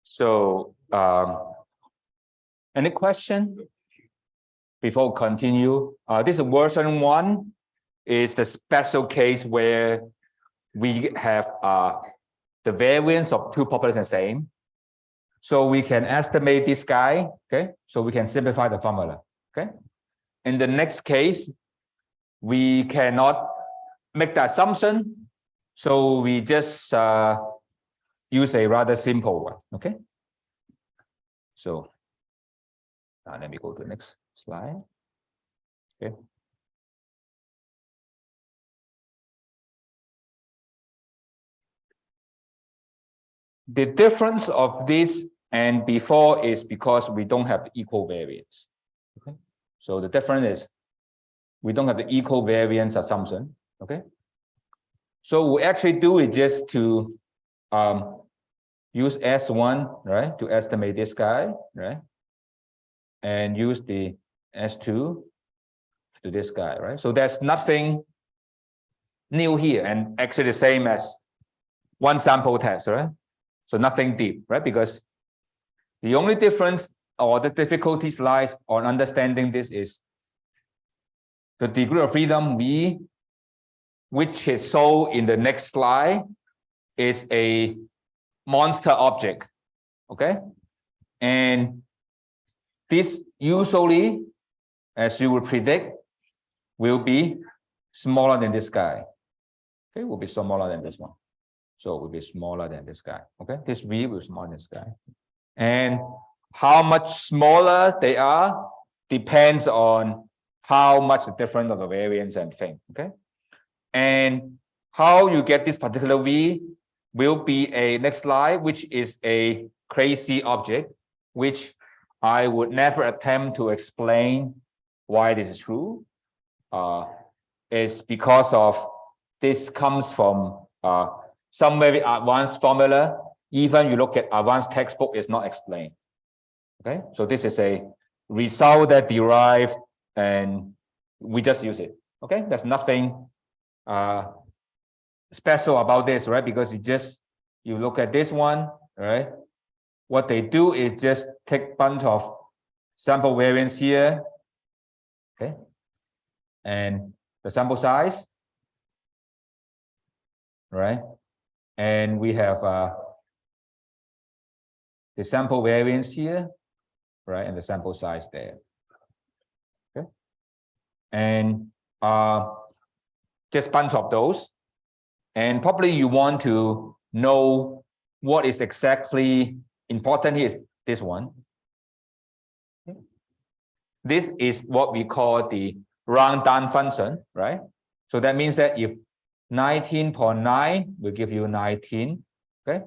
Speaker 1: So, any question before we continue? This is version 1 is the special case where we have the variance of two populations same. So we can estimate this guy, okay? So we can simplify the formula, okay? In the next case, we cannot make the assumption. So we just use a rather simple one, okay? So let me go to the next slide, okay? The difference of this and before is because we don't have equal variance. Okay, so the difference is we don't have the equal variance assumption. Okay, so we actually do it just to use S1, right, to estimate this guy, right, and use the S2 to this guy, right. So there's nothing new here, and actually the same as one sample test, right. So nothing deep, right? Because the only difference or the difficulties lies on understanding this is the degree of freedom V, which is shown in the next slide, is a monster object, okay? And this usually, as you would predict, will be smaller than this guy. Okay, will be smaller than this one. So it will be smaller than this guy. Okay, this V will be smaller than this guy. And how much smaller they are depends on how much the difference of the variance and thing. Okay, and how you get this particular V will be a next slide, which is a crazy object, which I would never attempt to explain why this is true. It's because of this comes from some very advanced formula. Even you look at advanced textbook, it's not explained. Okay, so this is a result that derived and we just use it. Okay, there's nothing special about this, right? Because you look at this one, right? What they do is just take bunch of sample variance here, okay, and the sample size, right? And we have the sample variance here, right, and the sample size there. Okay, and just bunch of those, and probably you want to know what is exactly important here is this one. This is what we call the round down function, right? So that means that if 19.9 will give you 19, okay?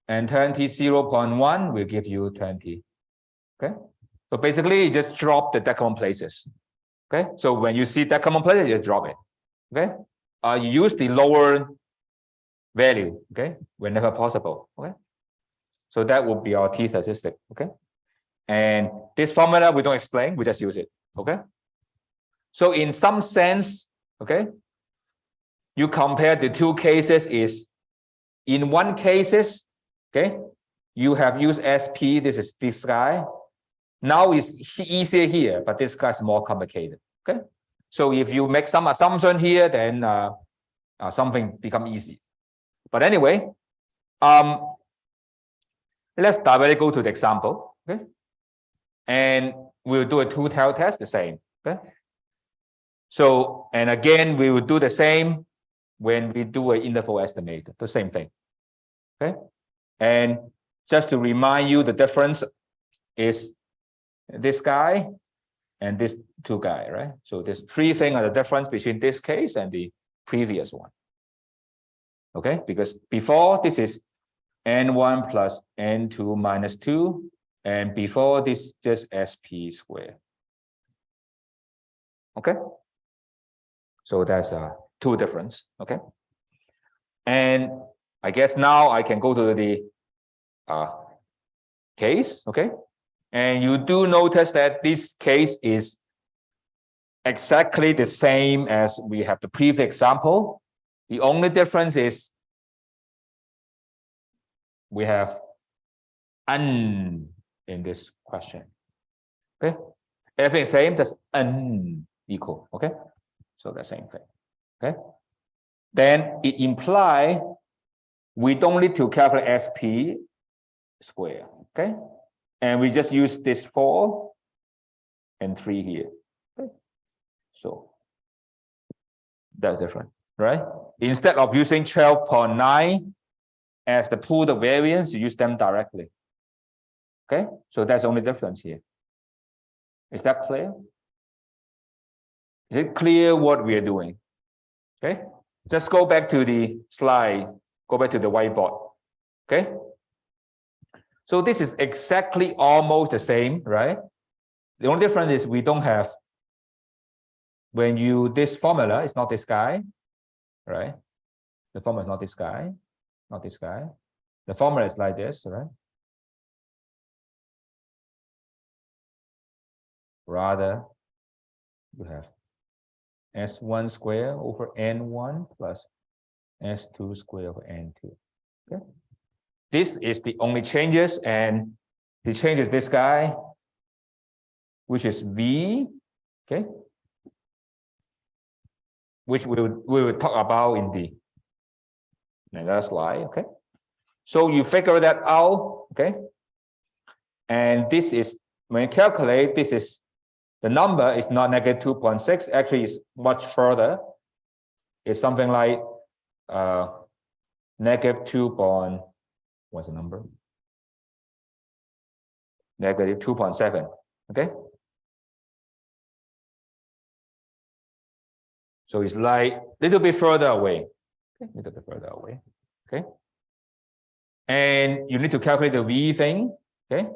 Speaker 1: And 20.1 will give you 20, okay? So basically, you just drop the decimal places, okay? So when you see decimal places, you drop it, okay? You use the lower value, okay? Whenever possible, okay? So that would be our T statistic, okay? And this formula, we don't explain, we just use it, okay? So in some sense, okay, you compare the two cases is, in one cases, okay, you have used SP, this is this guy. Now it's easier here, but this guy is more complicated, okay? So if you make some assumption here, then something become easy. But anyway, let's directly go to the example, okay? And we'll do a two-tailed test, the same, okay? So, and again, we will do the same when we do an interval estimate, the same thing, okay? And just to remind you, the difference is this guy and this two guy, right? So there's three things are the difference between this case and the previous one, okay? Because before this is n1 plus n2 minus 2, and before this just SP squared, okay? So that's two difference, okay? And I guess now I can go to the case, okay? And you do notice that this case is exactly the same as we have the previous example. The only difference is we have un in this question, okay? Everything same, just unequal, okay? So the same thing, okay? Then it implies we don't need to calculate SP square, okay? And we just use this 4 and 3 here, okay? So that's different, right? Instead of using 12.9 as the pool of variance, you use them directly, okay? So that's the only difference here. Is that clear? Is it clear what we are doing? Okay, just go back to the slide, go back to the whiteboard, okay? So this is exactly almost the same, right? The only difference is we don't have, when you, this formula is not this guy, right? The formula is not this guy, not this guy. The formula is like this, right? Rather, you have S1 square over N1 plus S2 square over N2, okay? This is the only changes, and the change is this guy, which is V, okay? Which we will talk about in the next slide, okay? So you figure that out, okay? And this is, when you calculate, this is, the number is not negative 2.6, actually it's much further. It's something like negative 2. What's the number? Negative 2.7, okay? So it's like a little bit further away, okay? A little bit further away, okay? And you need to calculate the V thing, okay?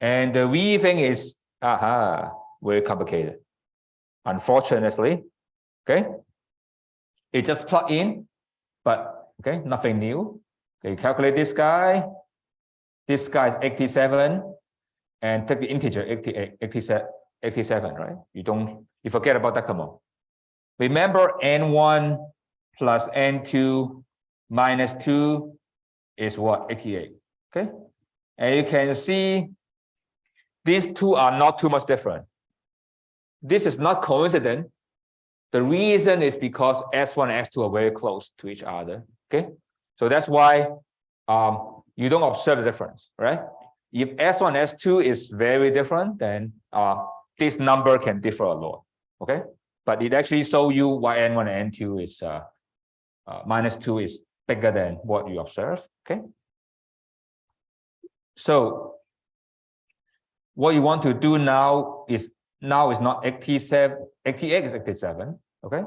Speaker 1: And the V thing is, very complicated, unfortunately, okay? It just plug in, but, okay, nothing new. Okay, calculate this guy. This guy is 87, and take the integer 87, right? You forget about decimal. Remember, n1 plus n2 minus 2 is what? 88, okay? And you can see these two are not too much different. This is not coincident. The reason is because S1 and S2 are very close to each other, okay? So that's why you don't observe the difference, right? If S1 and S2 is very different, then this number can differ a lot, okay? But it actually shows you why N1 and N2 is minus 2 is bigger than what you observe, okay? So what you want to do now is not 87, 88 is 87, okay?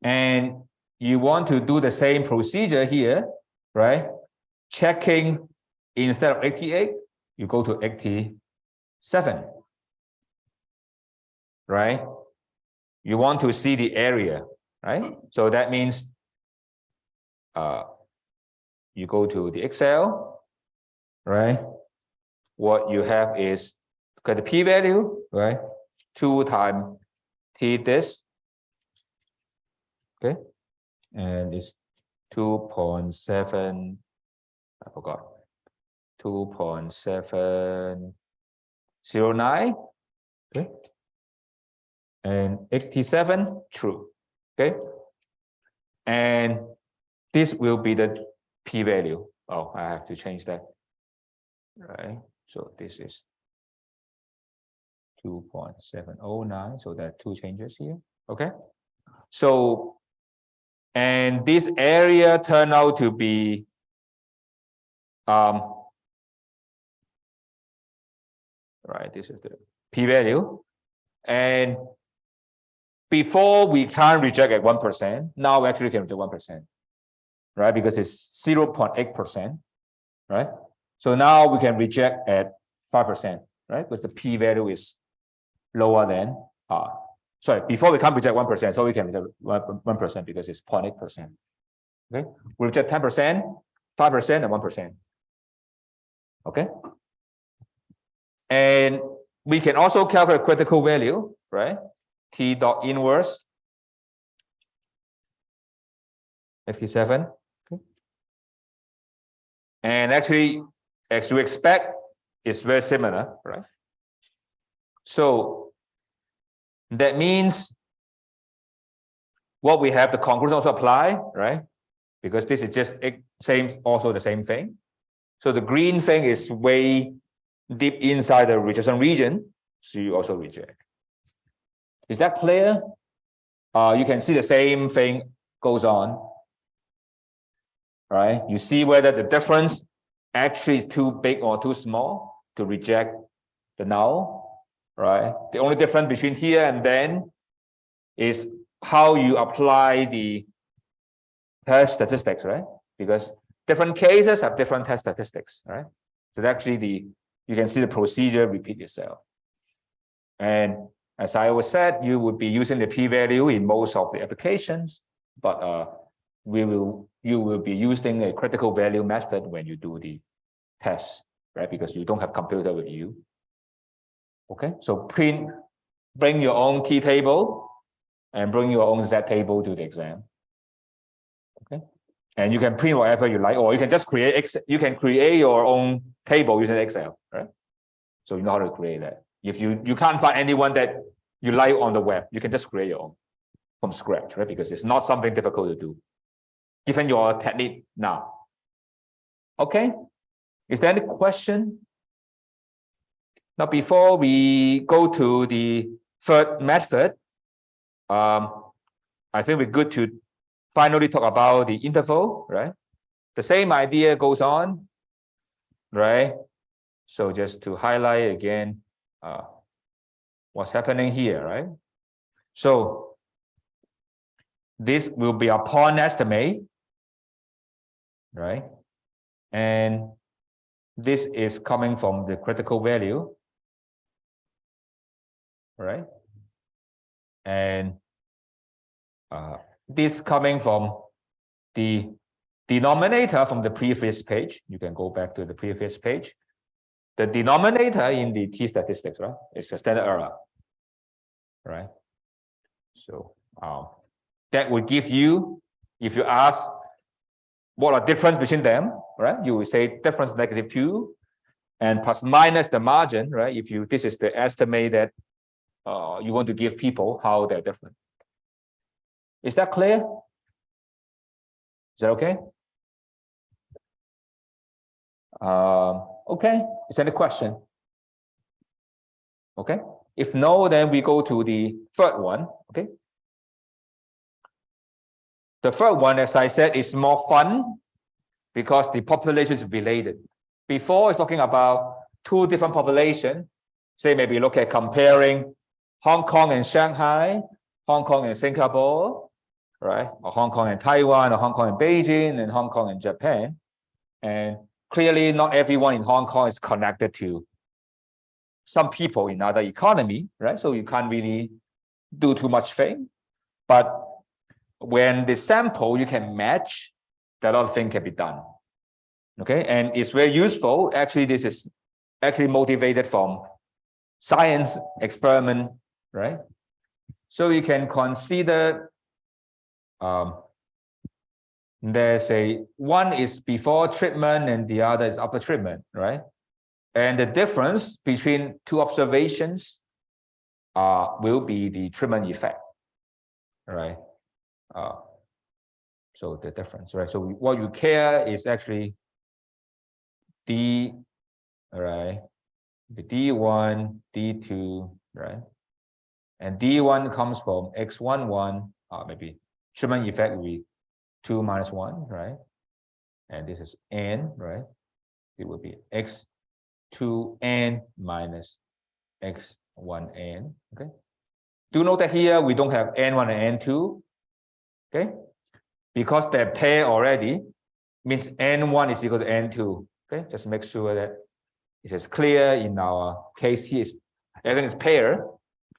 Speaker 1: And you want to do the same procedure here, right? Checking instead of 88, you go to 87, right? You want to see the area, right? So that means you go to the Excel, right? What you have is got the p-value, right? 2 times t this, okay? And it's 2.7, I forgot, 2.709, okay? And 87, true, okay? And this will be the p-value. Oh, I have to change that, right? So this is 2.709, so there are 2 changes here, okay? So, and this area turned out to be right, this is the p-value. And before we can't reject at 1%, now we actually can reject 1%, right? Because it's 0.8%, right? So now we can reject at 5%, right? Because the p-value is lower than sorry, before we can't reject 1%, so we can reject 1% because it's 0.8%. Okay, we reject 10%, 5%, and 1%. Okay, and we can also calculate critical value, right? T dot inverse 57. Okay. And actually, as you expect, it's very similar, right? So that means what we have, the conclusion also apply, right? Because this is just also the same thing. So the green thing is way deep inside the rejection region, so you also reject. Is that clear? You can see the same thing goes on, right? You see whether the difference actually is too big or too small to reject the null, right? The only difference between here and then is how you apply the test statistics, right? Because different cases have different test statistics, right? So actually you can see the procedure repeat itself. And as I always said, you would be using the p-value in most of the applications, but you will be using a critical value method when you do the test, right? Because you don't have computer with you. Okay, so bring your own t table and bring your own z table to the exam. Okay, and you can print whatever you like, or you can just create your own table using Excel, right? So you know how to create that. If you can't find anyone that you like on the web, you can just create your own from scratch, right? Because it's not something difficult to do, given your technique now. Okay, is there any question? Now, before we go to the third method, I think we're good to finally talk about the interval, right? The same idea goes on, right? So just to highlight again what's happening here, right? So this will be a point estimate, right? And this is coming from the critical value, right? And this coming from the denominator from the previous page. You can go back to the previous page. The denominator in the t statistics, right, is a standard error, right? So that will give you, if you ask what are difference between them, right, you will say difference -2 and plus minus the margin, right? If this is the estimate that you want to give people how they're different. Is that clear? Is that okay? Okay, is there any question? Okay, if no, then we go to the third one. Okay, the third one, as I said, is more fun because the population is related. Before, it's talking about two different populations, say maybe look at comparing Hong Kong and Shanghai, Hong Kong and Singapore, right? Or Hong Kong and Taiwan, or Hong Kong and Beijing, and Hong Kong and Japan. And clearly not everyone in Hong Kong is connected to some people in other economy, right? So you can't really do too much thing. But when the sample you can match, a lot of things can be done. Okay, and it's very useful. Actually, this is actually motivated from science experiment, right? So you can consider there's one is before treatment and the other is after treatment, right? And the difference between two observations will be the treatment effect, right? So the difference, right? So what you care is actually D, right? The D1, D2, right? And D1 comes from X11, maybe treatment effect will be 2 minus 1, right? And this is N, right? It will be X2N minus X1N, okay? Do note that here we don't have N1 and N2, okay? Because they're pair already, means N1 is equal to N2, okay? Just make sure that it is clear in our case here. Everything is pair.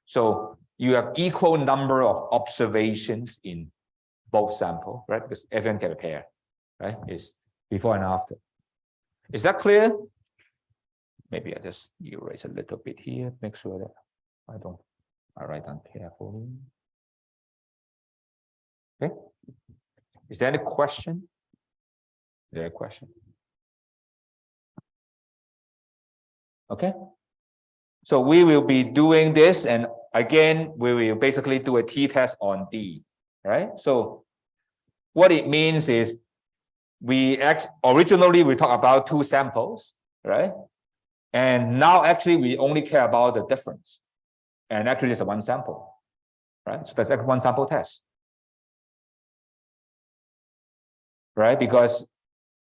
Speaker 1: So you have equal number of observations in both samples, right? Because everyone can be pair, right? It's before and after. Is that clear? Maybe I just erase a little bit here, make sure that I write down carefully. Okay. Is there any question? Is there a question? Okay. So we will be doing this, and again, we will basically do a t-test on D, right? So what it means is originally we talked about two samples, right? And now actually we only care about the difference. And actually it's a one sample, right? So that's like one sample test, right? Because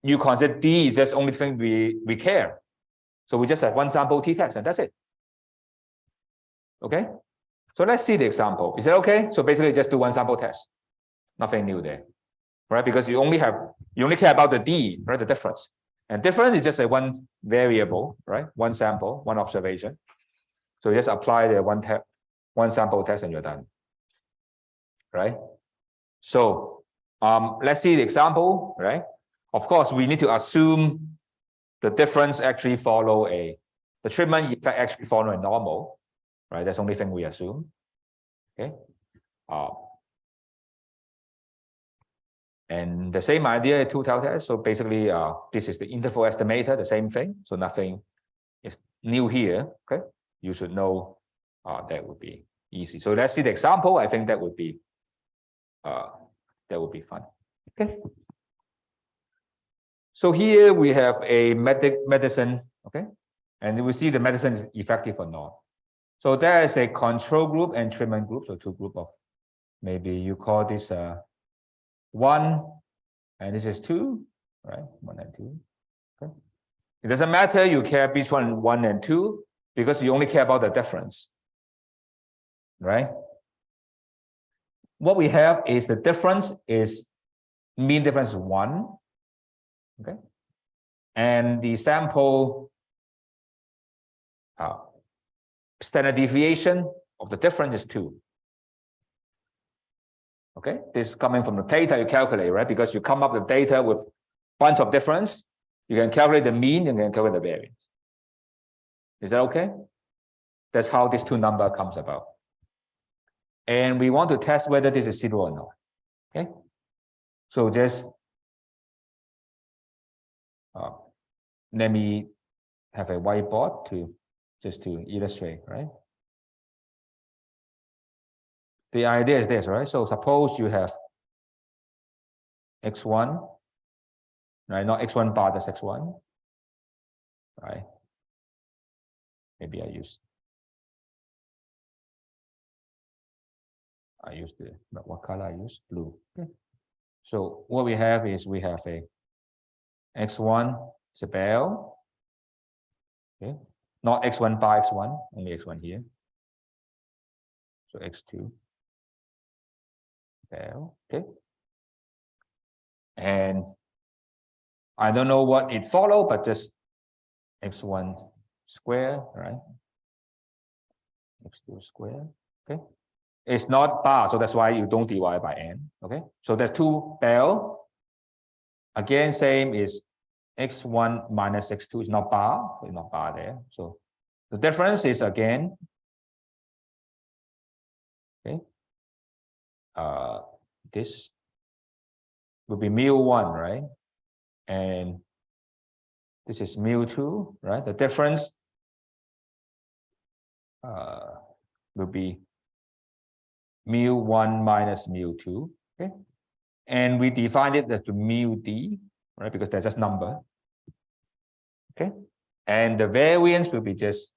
Speaker 1: you consider D is just the only thing we care. So we just have one sample t-test and that's it. Okay, so let's see the example. Is that okay? So basically just do one sample test. Nothing new there, right? Because you only care about the D, right? The difference. And difference is just a one variable, right? One sample, one observation. So you just apply the one sample test and you're done, right? So let's see the example, right? Of course, we need to assume the difference actually follow the treatment effect actually follow a normal, right? That's the only thing we assume. Okay. And the same idea, two-tailed test. So basically, this is the interval estimator, the same thing. So nothing is new here. Okay. You should know that would be easy. So let's see the example. I think that would be fun. Okay. So here we have a medicine. Okay. And we see the medicine is effective or not. So there is a control group and treatment group. So two group of, maybe you call this 1 and this is 2, right? 1 and 2. Okay. It doesn't matter you care between 1 and 2 because you only care about the difference, right? What we have is the difference is mean difference is 1, okay, and the sample standard deviation of the difference is 2. Okay, this is coming from the data you calculate, right? Because you come up with data with bunch of difference, you can calculate the mean, you can calculate the variance. Is that okay? That's how this two number comes about. And we want to test whether this is 0 or not. Okay, so just let me have a whiteboard just to illustrate, right? The idea is this, right? So suppose you have x1, right? Not x1 bar, that's x1, right? Maybe I use what color I use? Blue. Okay. So what we have is we have a x1 is a bell, Okay, not x1 bar x1, only x1 here. So x2. Okay. And I don't know what it follow, but just x1 square, right? x2 square. Okay. It's not bar, so that's why you don't divide by n. Okay. So there's two bell. Again, same is x1 minus x2 is not bar. It's not bar there. So the difference is again, okay. This will be mu1, right? And this is mu2, right? The difference will be mu1 minus mu2, okay? And we define it as the mu d, right? Because that's just number, okay? And the variance will be just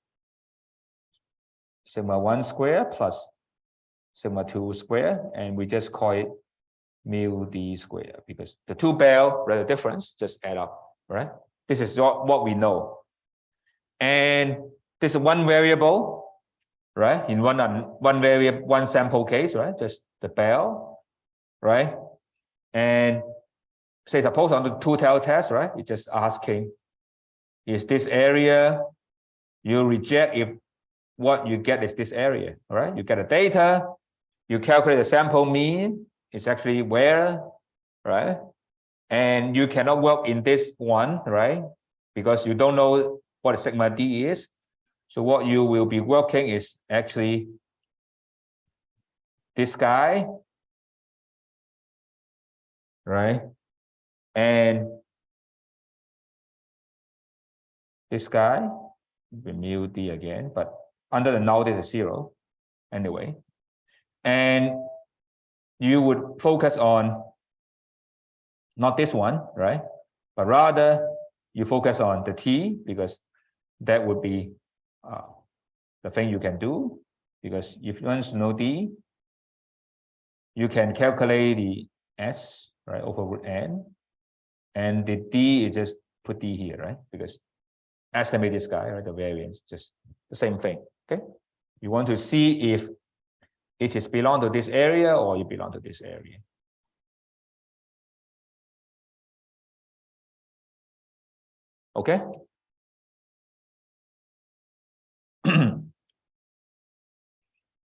Speaker 1: sigma 1 square plus sigma 2 square, and we just call it mu d square because the two bell, right, the difference just add up, right? This is what we know. And this is one variable, right? In one variable, one sample case, right? Just the bell, right? And say suppose on the two-tailed test, right? You're just asking, is this area? You reject if what you get is this area, right? You get the data, you calculate the sample mean, it's actually where, right? And you cannot work in this one, right? Because you don't know what sigma d is. So what you will be working is actually this guy, right? And this guy, the mu d again, but under the null this is 0 anyway. And you would focus on not this one, right? But rather you focus on the t because that would be the thing you can do. Because if you want to know d, you can calculate the s, right, over root n, and the d is just put d here, right? Because estimate this guy, right, the variance, just the same thing. Okay, you want to see if it is belong to this area or you belong to this area. Okay.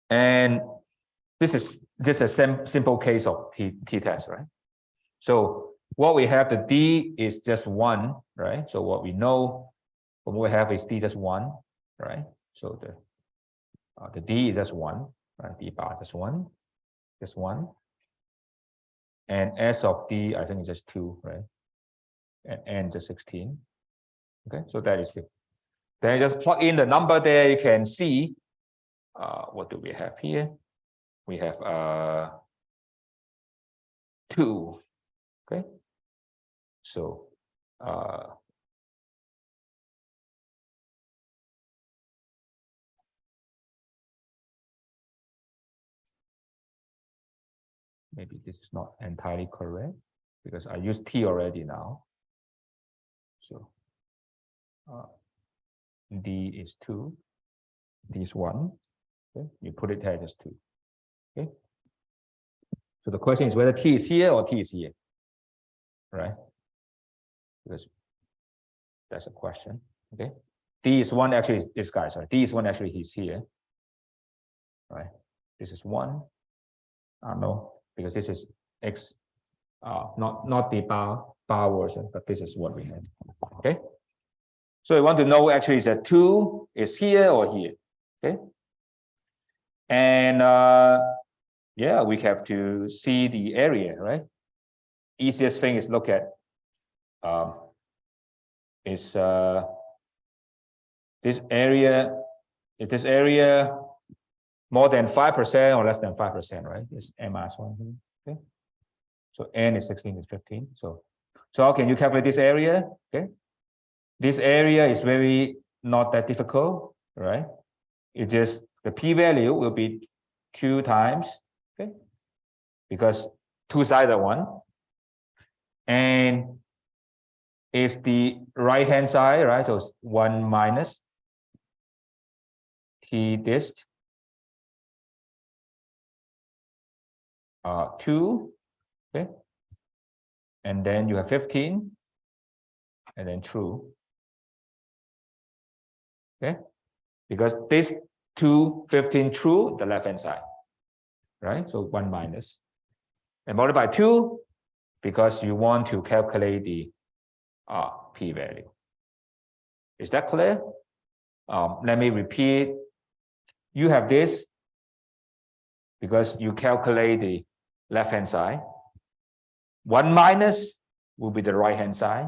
Speaker 1: And this is just a simple case of t-test, right? So what we have, the d is just 1, right? So what we know from what we have is d just 1, right? So the d is just 1, right? D bar just 1, just 1. And s of d, I think is just 2, right? And n just 16. Okay, so that is it. Then just plug in the number there. You can see what do we have here? We have 2. Okay, so maybe this is not entirely correct because I used t already now. So d is 2, d is 1. Okay, you put it here as 2. Okay, so the question is whether t is here or t is here, right? Because that's a question. Okay, d is 1 actually is this guy. Sorry, d is 1 actually he's here, right? This is 1. No, because this is x, not the bar version, but this is what we have. Okay, so we want to know actually is that 2 is here or here. Okay, and yeah, we have to see the area, right? Easiest thing is look at is this area. If this area more than 5% or less than 5%, right? It's M-1 here. Okay, so n is 16 is 15. So how can you calculate this area? Okay, this area is very not that difficult, right? It just the p-value will be q times, okay, because two-sided one, and is the right hand side, right? So it's 1 minus t this 2, okay, and then you have 15, and then true, okay, because this 2, 15 true, the left hand side, right? So 1 minus, and multiply by 2 because you want to calculate the p-value. Is that clear? Let me repeat. You have this because you calculate the left hand side. 1 minus will be the right hand side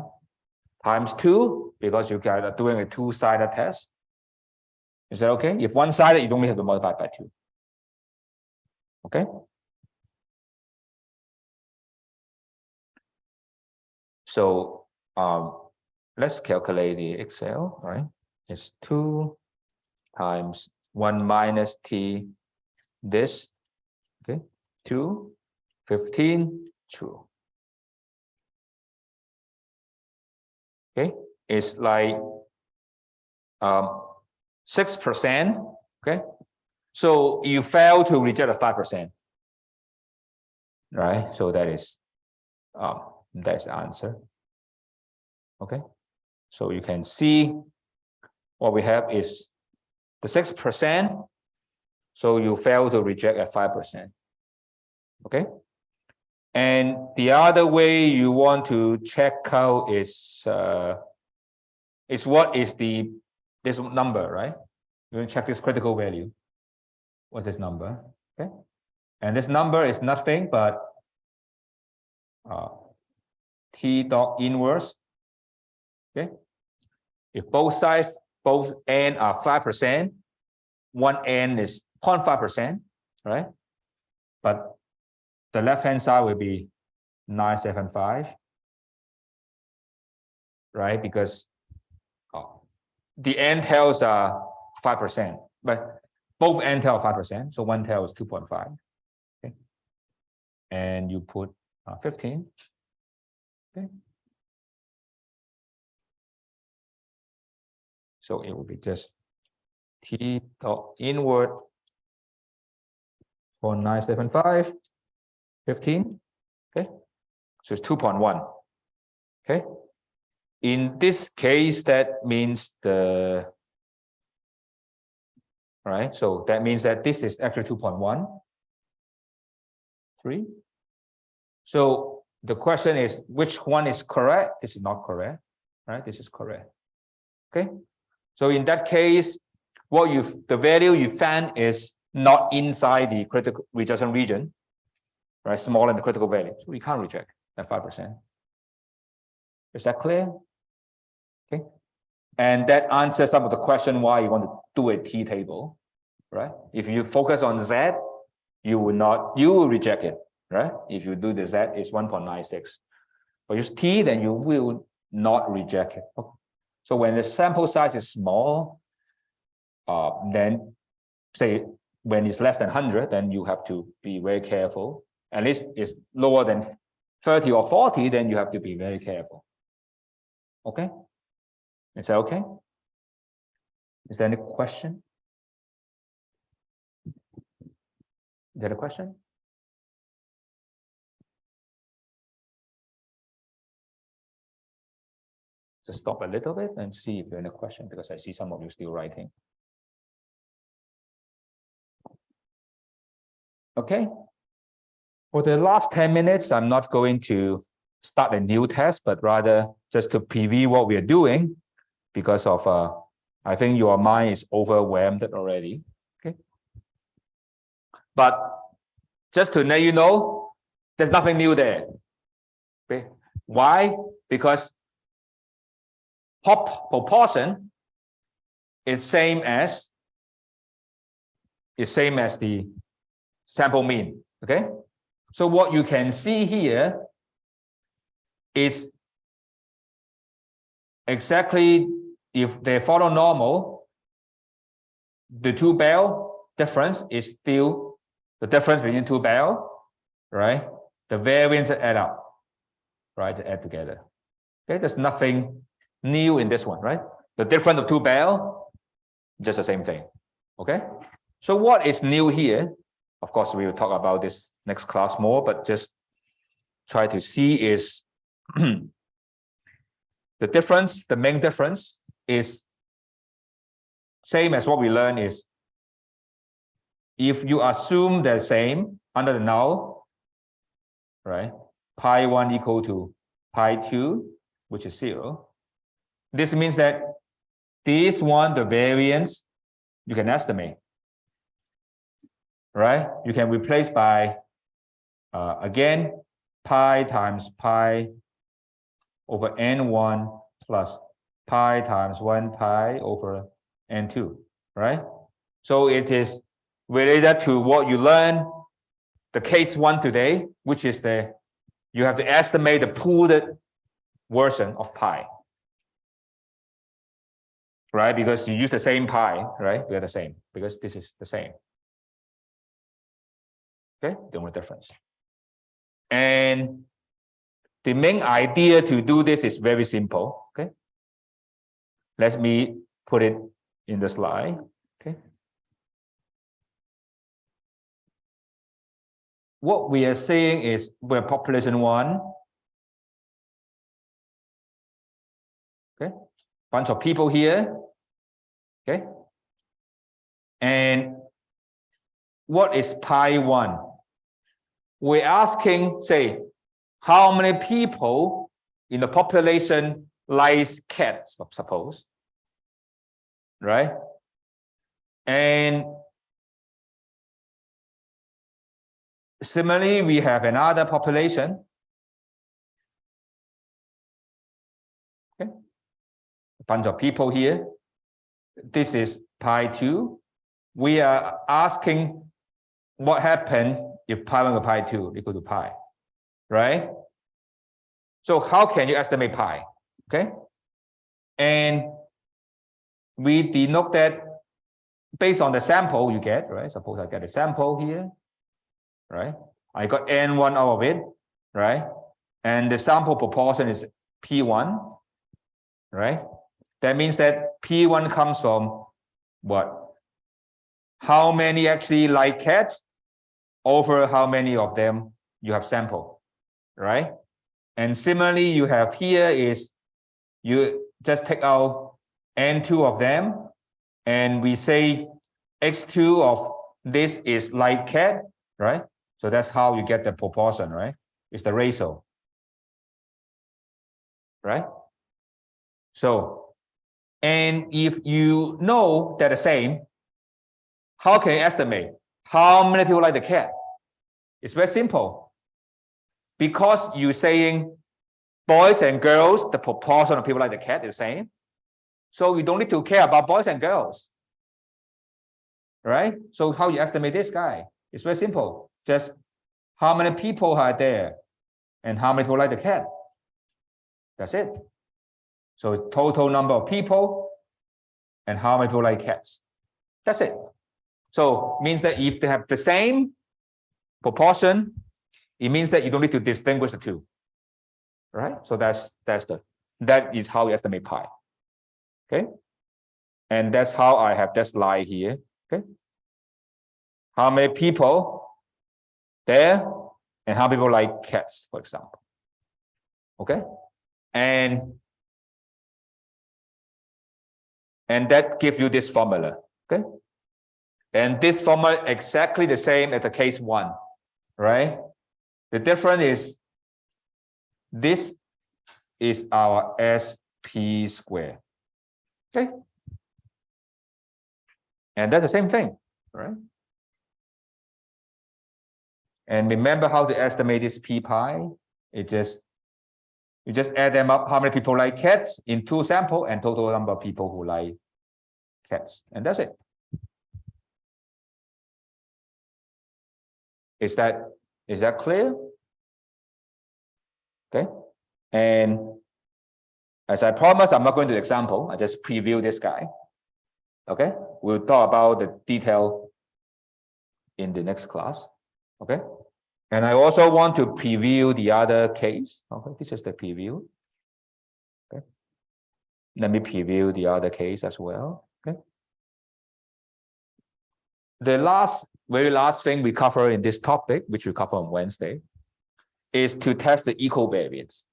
Speaker 1: times 2 because you are doing a two-sided test. Is that okay? If one-sided, you only have to multiply by 2. Okay. So let's calculate the Excel, right? It's 2 times 1 minus t this, okay, 2, 15, true. Okay, it's like 6%, okay? So you fail to reject a 5%, right? So that's the answer. Okay, so you can see what we have is the 6%. So you fail to reject at 5%. Okay, and the other way you want to check out is what is this number, right? You want to check this critical value. What's this number? Okay, and this number is nothing but t dot inverse. Okay, if both sides, both n are 5%, one n is 0.5%, right? But the left hand side will be 975, right? Because the n tails are 5%, but both n tails are 5%, so one tail is 2.5. Okay, and you put 15. Okay, so it will be just t dot inward for 975, 15. Okay, so it's 2.1. Okay, in this case, that means right? So that means that this is actually 2.13. So the question is, which one is correct? This is not correct, right? This is correct. Okay. So in that case, the value you found is not inside the critical rejection region, right? Smaller than the critical value. So we can't reject at 5%. Is that clear? Okay. And that answers some of the question why you want to do a t-table, right? If you focus on Z, you will reject it, right? If you do the Z, it's 1.96. But use t, then you will not reject it. Okay. So when the sample size is small, then say when it's less than 100, then you have to be very careful. At least it's lower than 30 or 40, then you have to be very careful. Okay? Is that okay? Is there any question? Is there a question? Just stop a little bit and see if there's any question, because I see some of you still writing. Okay. For the last 10 minutes, I'm not going to start a new test, but rather just to preview what we are doing, because of I think your mind is overwhelmed already. Okay. But just to let you know, there's nothing new there. Okay. Why? Because proportion is same as the sample mean. Okay. So what you can see here is exactly if they follow normal, the two bell difference is still the difference between two bell, right? The variance add up, right? To add together. Okay, there's nothing new in this one, right? The difference of two barrels, just the same thing. Okay, so what is new here? Of course, we will talk about this next class more, but just try to see is the difference, the main difference is same as what we learned is if you assume the same under the null, right? Pi 1 equal to pi 2, which is 0. This means that this one, the variance, you can estimate, right? You can replace by, again, pi times pi over n1 plus pi times 1 pi over n2, right? So it is related to what you learned, the case 1 today, which is you have to estimate the pooled version of pi, right? Because you use the same pi, right? We are the same because this is the same. Okay, the only difference. And the main idea to do this is very simple. Okay, let me put it in the slide. Okay, what we are saying is we're population 1. Okay, bunch of people here. Okay, and what is pi 1? We're asking, say, how many people in the population likes cats, suppose, right? And similarly, we have another population. Okay, a bunch of people here. This is pi 2. We are asking what happened if pi 1 to pi 2 equal to pi, right? So how can you estimate pi? Okay, and we denote that based on the sample you get, right? Suppose I get a sample here, right? I got n1 out of it, right? And the sample proportion is p1, right? That means that p1 comes from what? How many actually like cats over how many of them you have sampled, right? And similarly, you have here is you just take out n2 of them, and we say x2 of this is like cat, right? So that's how you get the proportion, right? It's the ratio, right? So, and if you know they're the same, how can you estimate how many people like the cat? It's very simple. Because you're saying boys and girls, the proportion of people like the cat is the same. So you don't need to care about boys and girls, right? So how you estimate this guy? It's very simple. Just how many people are there and how many people like the cat. That's it. So total number of people and how many people like cats. That's it. So means that if they have the same proportion, it means that you don't need to distinguish the two, right? So that is how you estimate pi. Okay, and that's how I have this line here. Okay, how many people there and how many people like cats, for example. Okay, and that gives you this formula. Okay, and this formula exactly the same as the case 1, right? The difference is this is our SP squared. Okay, and that's the same thing, right? And remember how to estimate this p pi? You just add them up, how many people like cats in 2 samples and total number of people who like cats, and that's it. Is that clear? Okay, and as I promised, I'm not going to the example. I just preview this guy. Okay, we'll talk about the detail in the next class. Okay, and I also want to preview the other case. Okay, this is the preview. Let me preview the other case as well. Okay. The very last thing we cover in this topic, which we cover on Wednesday, is to test the equal variance.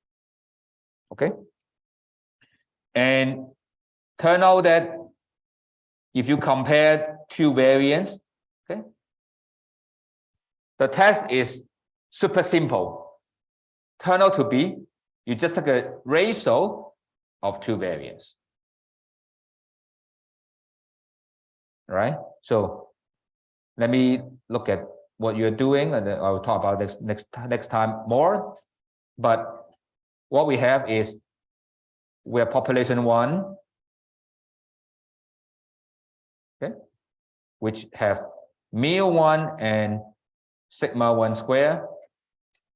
Speaker 1: Okay. And turn out that if you compare two variants, okay, the test is super simple. Turn out to be, you just take a ratio of two variants. Right? So let me look at what you're doing, and then I'll talk about this next time more. But what we have is we have population 1, okay, which have mu1 and sigma 1 square.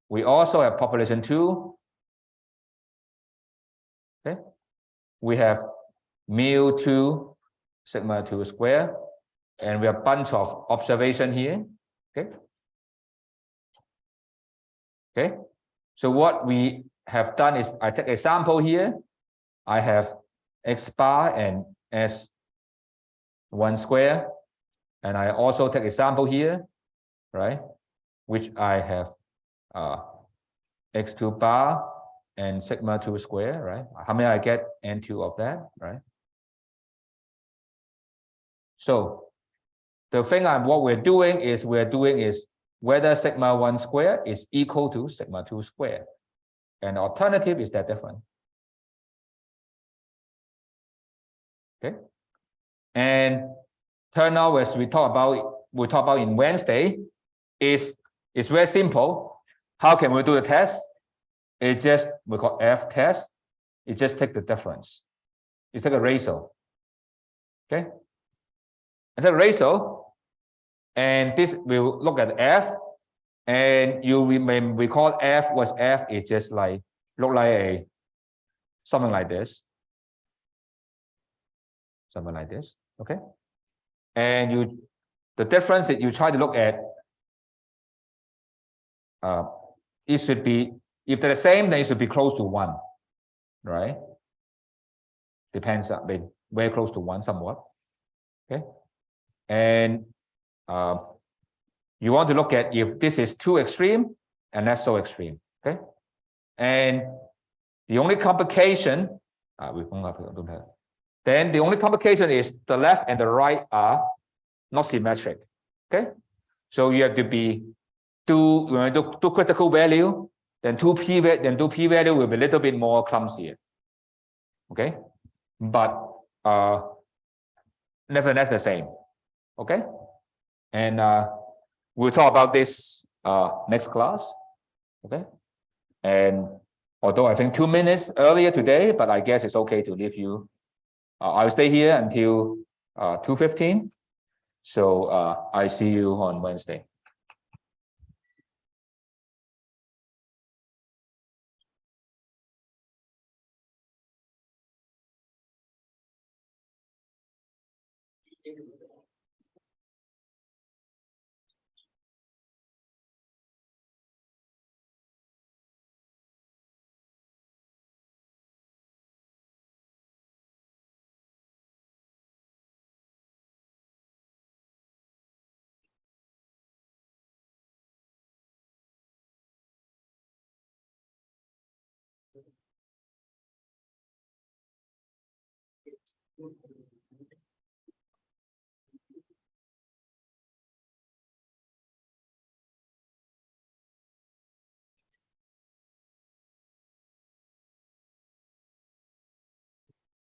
Speaker 1: We also have population 2. Okay, we have mu2 sigma 2 square, and we have a bunch of observation here. Okay. Okay. So what we have done is I take a sample here. I have x bar and s1 square, and I also take a sample here, right, which I have x2 bar and sigma 2 square, right? How many I get n2 of that, right? So the thing what we're doing is whether sigma 1 square is equal to sigma 2 square. And the alternative is that different. Okay. And turn out, as we talk about in Wednesday, it's very simple. How can we do the test? It just, we call F test. You just take the difference. You take a ratio. Okay. And the ratio, and this will look at F, and you may recall F was F is just like look like something like this. Something like this. Okay. And the difference that you try to look at, it should be, if they're the same, then it should be close to 1, right? Depends, very close to 1 somewhat. Okay. And you want to look at if this is too extreme and that's so extreme. Okay. And the only complication, then the only complication is the left and the right are not symmetric. Okay. So you have to do critical value, then 2p value will be a little bit more clumsier. Okay. But nevertheless the same. Okay. And we'll talk about this next class. Okay. And although I think 2 minutes earlier today, but I guess it's okay to leave you. I'll stay here until 2:15. So I see you on Wednesday.